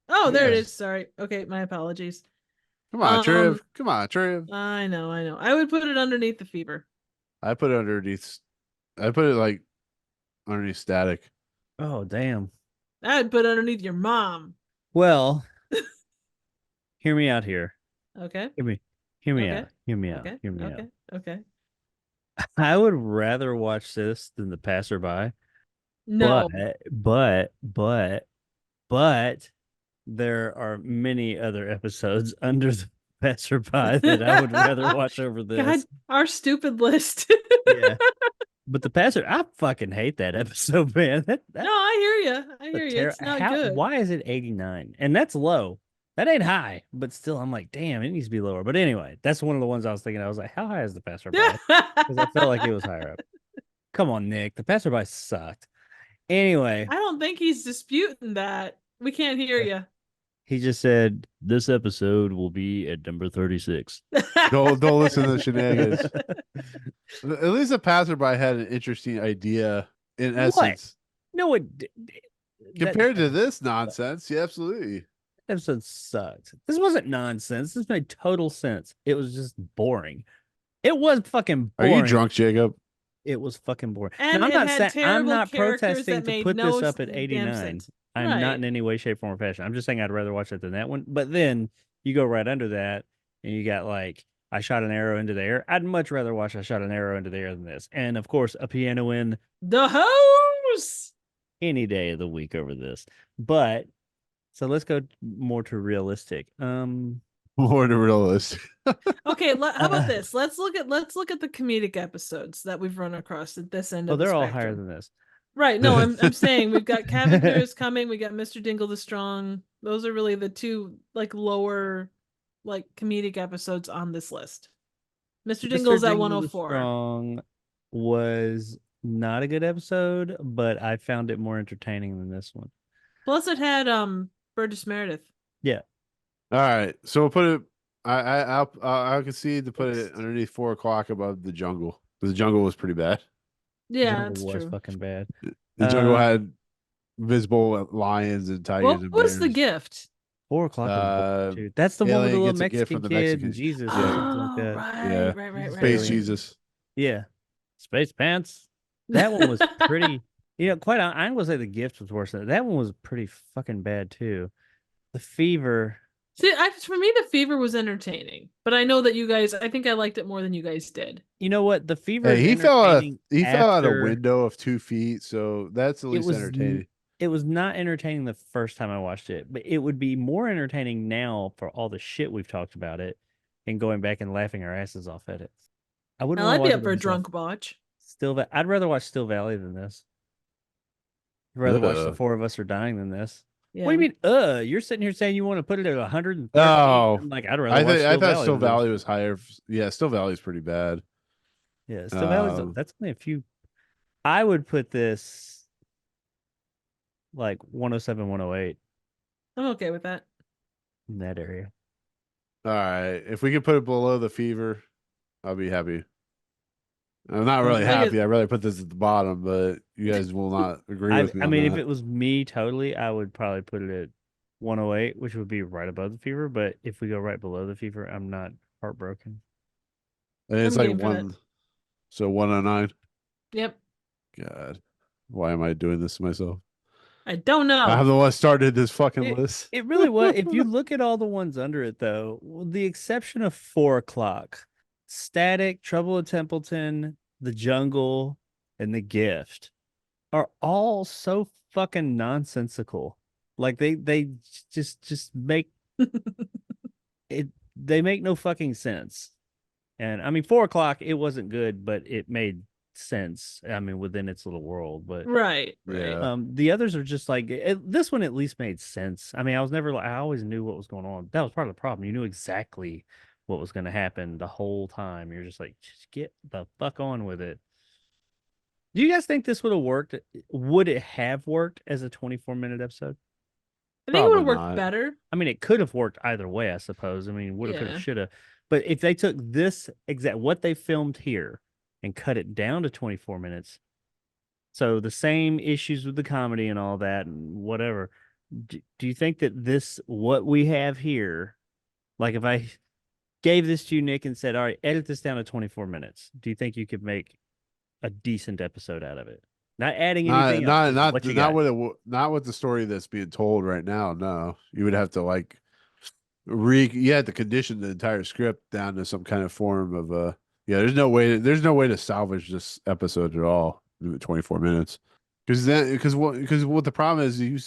Speaker 4: Oh, there it
Speaker 3: Yes.
Speaker 4: is. Sorry. Okay, my apologies.
Speaker 3: Come on, Triv. Come on, Triv.
Speaker 4: I know. I would put it underneath The Fever.
Speaker 3: I put it underneath. I put it like underneath Static.
Speaker 5: Oh, damn.
Speaker 4: I'd put underneath your mom.
Speaker 5: Well, hear me out here.
Speaker 4: Okay.
Speaker 5: Hear me
Speaker 4: Okay.
Speaker 5: out. Hear me out.
Speaker 4: Okay.
Speaker 5: Hear me
Speaker 4: Okay.
Speaker 5: out.
Speaker 4: Okay.
Speaker 5: I would rather watch this than The Passerby,
Speaker 4: No.
Speaker 5: but there are many other episodes under The Passerby that I would rather watch over
Speaker 4: God,
Speaker 5: this.
Speaker 4: our stupid list.
Speaker 5: Yeah. But The Passer, I fucking hate that episode, man.
Speaker 4: No, I hear you. I hear you. It's not good.
Speaker 5: Why is it 89? And that's low. That ain't high, but still, I'm like, damn, it needs to be lower. But anyway, that's one of the ones I was thinking. I was like, how high is The Passerby? Because I felt like it was higher up. Come on, Nick. The Passerby sucked. Anyway,
Speaker 4: I don't think he's disputing that. We can't hear you.
Speaker 5: he just said this episode will be at number 36.
Speaker 3: Don't listen to the shenanigans. At least the passerby had an interesting idea in
Speaker 5: What?
Speaker 3: essence.
Speaker 5: No,
Speaker 3: Compared to this nonsense, yeah, absolutely.
Speaker 5: episode sucked. This wasn't nonsense. This made total sense. It was just boring. It was fucking
Speaker 3: Are
Speaker 5: boring.
Speaker 3: you drunk, Jacob?
Speaker 5: It was fucking boring.
Speaker 4: And
Speaker 5: Now,
Speaker 4: it had
Speaker 5: I'm
Speaker 4: terrible
Speaker 5: not
Speaker 4: characters
Speaker 5: protesting
Speaker 4: that
Speaker 5: to
Speaker 4: made
Speaker 5: put
Speaker 4: no
Speaker 5: this up at
Speaker 4: damn
Speaker 5: 89.
Speaker 4: sense.
Speaker 5: I'm
Speaker 4: Right.
Speaker 5: not in any way, shape, form, or fashion. I'm just saying I'd rather watch it than that one. But then you go right under that and you got like, I shot an arrow into the air. I'd much rather watch I shot an arrow into the air than this. And of course, a piano in
Speaker 4: The hose.
Speaker 5: any day of the week over this. But so let's go more to realistic.
Speaker 3: More to realistic.
Speaker 4: Okay, how about this? Let's look at the comedic episodes that we've run across at this end
Speaker 5: Oh,
Speaker 4: of the
Speaker 5: they're all
Speaker 4: spectrum.
Speaker 5: higher than this.
Speaker 4: Right. No, I'm saying we've got Cavender's coming, we got Mr. Dingle the Strong. Those are really the two like lower like comedic episodes on this list. Mr. Dingle's at
Speaker 5: Dingle the
Speaker 4: 104.
Speaker 5: Strong was not a good episode, but I found it more entertaining than this one.
Speaker 4: Plus it had Burgess Meredith.
Speaker 5: Yeah.
Speaker 3: All right, so we'll put it. I'll concede to put it underneath 4 o'clock above the jungle. The jungle was pretty bad.
Speaker 4: Yeah,
Speaker 5: Jungle
Speaker 4: that's
Speaker 5: was
Speaker 4: true.
Speaker 5: fucking bad.
Speaker 3: The jungle had visible lions and tigers
Speaker 4: What
Speaker 3: and
Speaker 4: was the
Speaker 3: bears.
Speaker 4: gift?
Speaker 5: 4 o'clock was boring, too. That's the one with the
Speaker 3: Alien
Speaker 5: little
Speaker 3: gets a gift
Speaker 5: Mexican
Speaker 3: from the
Speaker 5: kid
Speaker 3: Mexican-
Speaker 5: and Jesus
Speaker 3: Yeah.
Speaker 5: or something like
Speaker 4: Oh,
Speaker 5: that.
Speaker 3: Yeah.
Speaker 4: right.
Speaker 3: Space
Speaker 5: Alien.
Speaker 3: Jesus.
Speaker 5: Yeah. Space Pants. That one was pretty. Quite. I ain't gonna say the gift was worse than that. That one was pretty fucking bad too. The Fever.
Speaker 4: See, for me, the Fever was entertaining, but I know that you guys. I think I liked it more than you guys did.
Speaker 5: You know what? The Fever.
Speaker 3: Hey,
Speaker 5: is
Speaker 3: he fell out.
Speaker 5: entertaining
Speaker 3: He fell out a
Speaker 5: after-
Speaker 3: window of 2 feet, so that's at
Speaker 5: It
Speaker 3: least
Speaker 5: was
Speaker 3: entertaining.
Speaker 5: It was not entertaining the first time I watched it, but it would be more entertaining now for all the shit we've talked about it and going back and laughing our asses off at it. I wouldn't.
Speaker 4: Now,
Speaker 5: wanna
Speaker 4: I'd be
Speaker 5: watch
Speaker 4: up
Speaker 5: it
Speaker 4: for a
Speaker 5: myself.
Speaker 4: drunk watch.
Speaker 5: I'd rather watch Still Valley than this. I'd rather watch The
Speaker 3: Ugh.
Speaker 5: Four of Us Are Dying than this.
Speaker 4: Yeah.
Speaker 5: What do you mean? You're sitting here saying you want to put it at 130.
Speaker 3: Oh,
Speaker 5: I'm like, I'd rather
Speaker 3: I
Speaker 5: watch Still
Speaker 3: thought
Speaker 5: Valley
Speaker 3: Still
Speaker 5: than this.
Speaker 3: Valley was higher. Yeah, Still Valley is pretty bad.
Speaker 5: Yeah, Still Valley's that's only a few. I would put this like 107, 108
Speaker 4: I'm okay with that.
Speaker 5: in that area.
Speaker 3: All right, if we could put it below the Fever, I'll be happy. I'm not really
Speaker 4: I guess-
Speaker 3: happy. I'd rather put this at the bottom, but you guys will not agree with me.
Speaker 5: I
Speaker 3: on
Speaker 5: mean, if
Speaker 3: that.
Speaker 5: it was me totally, I would probably put it at 108, which would be right above the Fever. But if we go right below the Fever, I'm not heartbroken.
Speaker 3: And it's
Speaker 4: I'm
Speaker 3: like
Speaker 4: game for that.
Speaker 3: 1, so 109.
Speaker 4: Yep.
Speaker 3: God, why am I doing this to myself?
Speaker 4: I don't know.
Speaker 3: I'm the one started this fucking list.
Speaker 5: It really was. If you look at all the ones under it, though, with the exception of 4 o'clock, Static, Trouble at Templeton, The Jungle, and The Gift are all so fucking nonsensical. Like they just make it. They make no fucking sense. And I mean, 4 o'clock, it wasn't good, but it made sense. I mean, within its little world, but
Speaker 4: Right.
Speaker 3: Yeah.
Speaker 5: the others are just like this one at least made sense. I mean, I was never like, I always knew what was going on. That was part of the problem. You knew exactly what was going to happen the whole time. You're just like, just get the fuck on with it. Do you guys think this would have worked? Would it have worked as a 24-minute episode?
Speaker 4: I think it would have
Speaker 3: Probably
Speaker 4: worked
Speaker 3: not.
Speaker 4: better.
Speaker 5: I mean, it could have worked either way, I suppose. I mean, would have, could
Speaker 4: Yeah.
Speaker 5: have, should have. But if they took this exact what they filmed here and cut it down to 24 minutes, so the same issues with the comedy and all that and whatever, do you think that this, what we have here, like if I gave this to you, Nick, and said, all right, edit this down to 24 minutes, do you think you could make a decent episode out of it? Not adding
Speaker 3: Not
Speaker 5: anything else.
Speaker 3: not
Speaker 5: Just
Speaker 3: not
Speaker 5: what you
Speaker 3: not
Speaker 5: got.
Speaker 3: with not with the story that's being told right now. No, you would have to like you had to condition the entire script down to some kind of form of yeah. There's no way to salvage this episode at all. 24 minutes because what the problem is you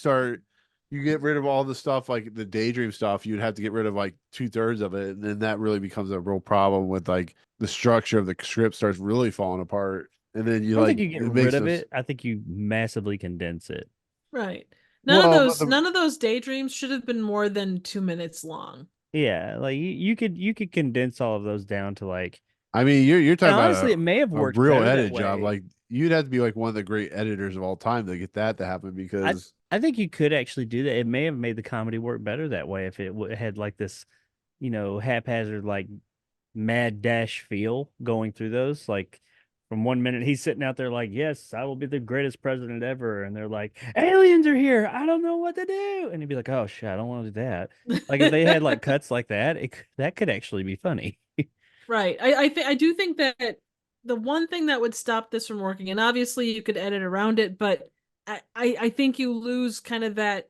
Speaker 3: get rid of all the stuff like the daydream stuff. You'd have to get rid of like 2/3 of it, and then that really becomes a real problem with like the structure of the script starts really falling apart. And then
Speaker 5: I
Speaker 3: you
Speaker 5: don't
Speaker 3: like
Speaker 5: think you get
Speaker 3: it
Speaker 5: rid
Speaker 3: makes
Speaker 5: of
Speaker 3: us
Speaker 5: it. I think you massively condense it.
Speaker 4: Right.
Speaker 3: well, but
Speaker 4: None of those daydreams should have been more than 2 minutes long.
Speaker 5: Yeah, like you could condense all of those down to like.
Speaker 3: I mean, you're
Speaker 5: And
Speaker 3: talking
Speaker 5: honestly,
Speaker 3: about
Speaker 5: it may have
Speaker 3: a
Speaker 5: worked
Speaker 3: real
Speaker 5: better that
Speaker 3: edit job.
Speaker 5: way.
Speaker 3: Like you'd have to be like one of the great editors of all time to get that to happen because
Speaker 5: I think you could actually do that. It may have made the comedy work better that way if it had like this, haphazard like mad dash feel going through those. Like from 1 minute he's sitting out there like, "Yes, I will be the greatest president ever," and they're like, "Aliens are here. I don't know what to do," and he'd be like, "Oh shit, I don't want to do that." Like if they had like cuts like that, that could actually be funny.
Speaker 4: Right. I do think that the one thing that would stop this from working, and obviously you could edit around it, but I think you lose kind of that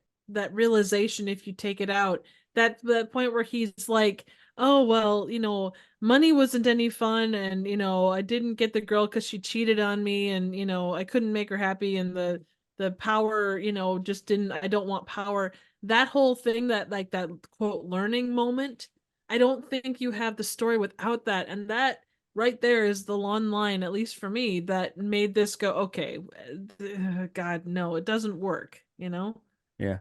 Speaker 4: realization if you take it out. That point where he's like, oh well, money wasn't any fun, and I didn't get the girl because she cheated on me, and I couldn't make her happy, and the power, just didn't. I don't want power. That whole thing, that like that quote learning moment. I don't think you have the story without that. And that right there is the one line, at least for me, that made this go, okay, God, no, it doesn't work,
Speaker 5: Yeah,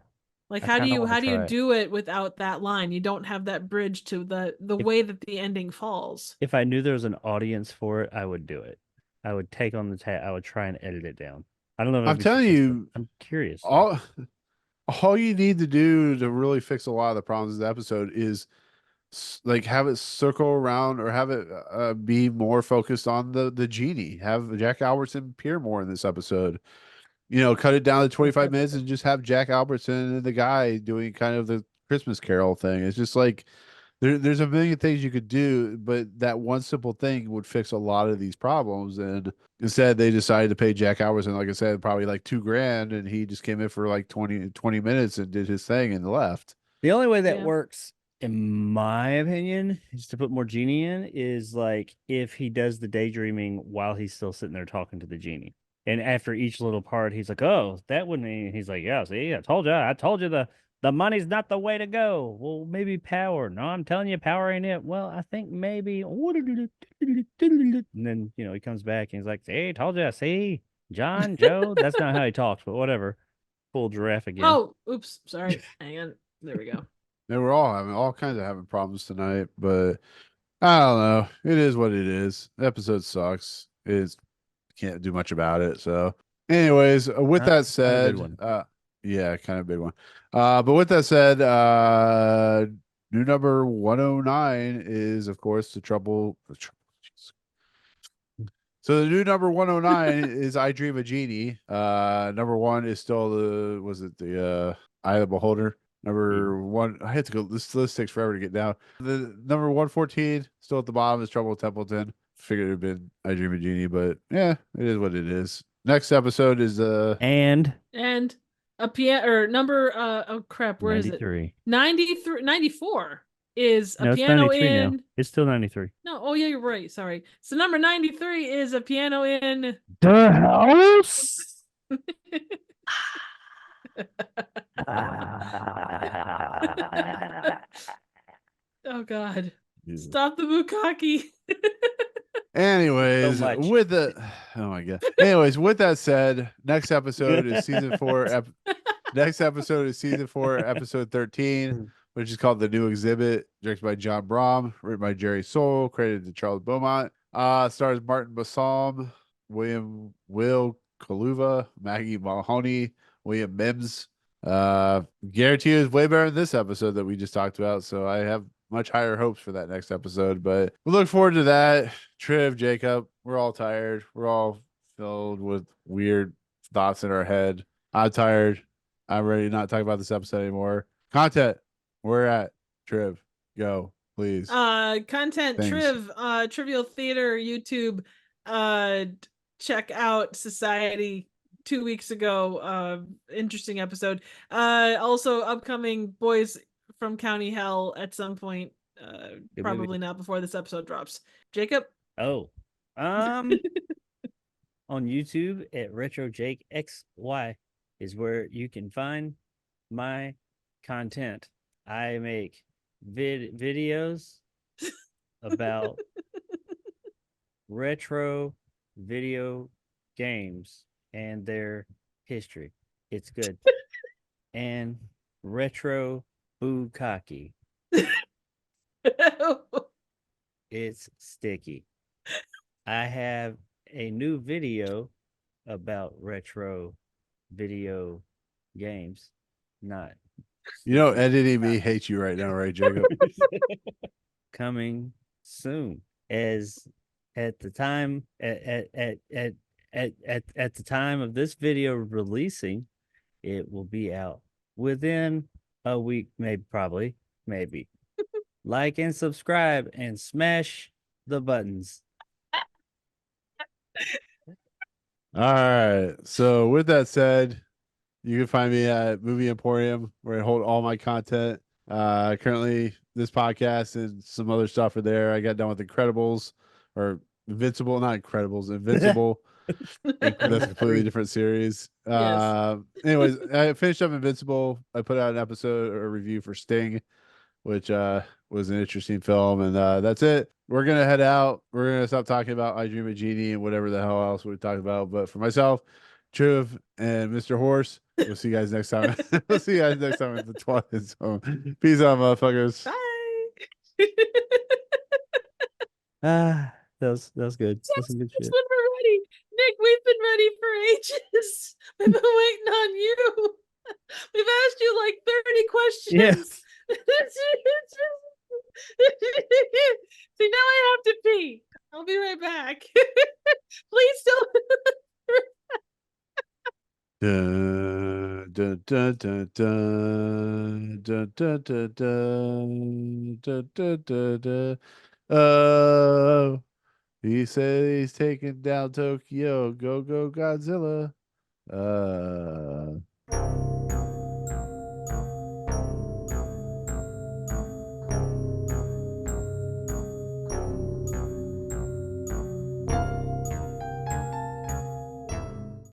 Speaker 4: Like
Speaker 5: I kind of want to
Speaker 4: how do you
Speaker 5: try it.
Speaker 4: do it without that line? You don't have that bridge to the
Speaker 5: If
Speaker 4: way that the ending falls.
Speaker 5: if I knew there was an audience for it, I would do it. I would take on the I would try and edit it down. I don't know if
Speaker 3: I'm
Speaker 5: I'd be
Speaker 3: telling
Speaker 5: successful.
Speaker 3: you,
Speaker 5: I'm curious though.
Speaker 3: all you need to do to really fix a lot of the problems of the episode is like have it circle around or have it be more focused on the genie. Have Jack Albertson appear more in this episode. Cut it down to 25 minutes and just have Jack Albertson and the guy doing kind of the Christmas Carol thing. It's just like there's a million things you could do, but that one simple thing would fix a lot of these problems. And instead, they decided to pay Jack Albertson, like I said, probably like $2,000, and he just came in for like 20 minutes and did his thing and left.
Speaker 5: The only way that
Speaker 4: Yeah.
Speaker 5: works, in my opinion, is to put more genie in, is like if he does the daydreaming while he's still sitting there talking to the genie. And after each little part, he's like, "Oh, that wouldn't." He's like, "Yeah, see, I told you the money's not the way to go." Well, maybe power. No, I'm telling you, power ain't it. Well, I think maybe. And then he comes back and he's like, "See, told you. See, John, Joe." That's not how he talks, but whatever. Full giraffe again.
Speaker 4: Oh, oops, sorry. Hang on. There we go.
Speaker 3: They were all kinds of having problems tonight, but I don't know. It is what it is. The episode sucks. Can't do much about it. So, anyways, with that said,
Speaker 5: one.
Speaker 3: yeah, kind of big one. But with that said, new number 109 is of course the trouble. So the new number 109 is I Dream of Genie. Number one is still the Eye of the Beholder. Number one, I had to go. This list takes forever to get down. The number 114 still at the bottom is Trouble with Templeton. Figured it'd been I Dream of Genie, but yeah, it is what it is. Next episode is
Speaker 5: And
Speaker 4: a piano or number oh crap, where is it?
Speaker 5: 93.
Speaker 4: 93 94 is a
Speaker 5: No, it's
Speaker 4: piano
Speaker 5: 93 now.
Speaker 4: in.
Speaker 5: It's still 93.
Speaker 4: No, oh yeah, you're right. Sorry. So number 93 is a piano in.
Speaker 5: The house.
Speaker 4: Oh God! Stop the bukkake.
Speaker 3: Anyways,
Speaker 5: So much.
Speaker 3: oh my god. Anyways, with that said, next episode is season 4. Next episode is season 4, episode 13, which is called The New Exhibit, directed by John Brom, written by Jerry Soule, credited to Charles Beaumont. Stars Martin Bassam, Will Kaluva, Maggie Mahoney, William Mims. Guarantee is way better than this episode that we just talked about, so I have much higher hopes for that next episode, but we look forward to that. Triv, Jacob, we're all tired. We're all filled with weird thoughts in our head. I'm tired. I'm ready to not talk about this episode anymore. Content, we're at Triv. Go, please.
Speaker 4: Content.
Speaker 3: Thanks.
Speaker 4: Trivial Theater YouTube. Check out Society. 2 weeks ago. Interesting episode. Also upcoming Boys from County Hell at some point.
Speaker 5: Good
Speaker 4: Probably
Speaker 5: movie.
Speaker 4: not before this episode drops. Jacob.
Speaker 5: Oh, on YouTube at Retro Jake XY is where you can find my content. I make videos about retro video games and their history. It's good. And retro bukkake. It's sticky. I have a new video about retro video games. Not
Speaker 3: You know, editing me hates you right now, right, Jacob?
Speaker 5: coming soon. As at the time at the time of this video releasing, it will be out within a week, maybe. Like and subscribe and smash the buttons.
Speaker 3: All right. So with that said, you can find me at Movie Emporium where I hold all my content. Currently this podcast and some other stuff are there. I got done with Incredibles or Invincible, not Incredibles, Invincible. That's a completely different series.
Speaker 4: Yes.
Speaker 3: Anyways, I finished up Invincible. I put out an episode or review for Sting, which was an interesting film, and that's it. We're gonna head out. We're gonna stop talking about I Dream of Genie and whatever the hell else we talk about. But for myself, Truv, and Mr. Horse, we'll see you guys next time. We'll see you guys next time at the Twilight Zone. Peace out, motherfuckers.
Speaker 4: Bye.
Speaker 5: That was good. That's some good
Speaker 4: That's
Speaker 5: shit.
Speaker 4: when we're ready. Nick, we've been ready for ages. We've been waiting on you. We've asked you like 30 questions.
Speaker 5: Yeah.
Speaker 4: See, now I have to pee. I'll be right back. Please don't.
Speaker 3: Dun, dun, dun, dun, dun, dun, dun, dun, dun, dun, dun, dun, dun. Oh, he said he's taking down Tokyo. Go, go, Godzilla.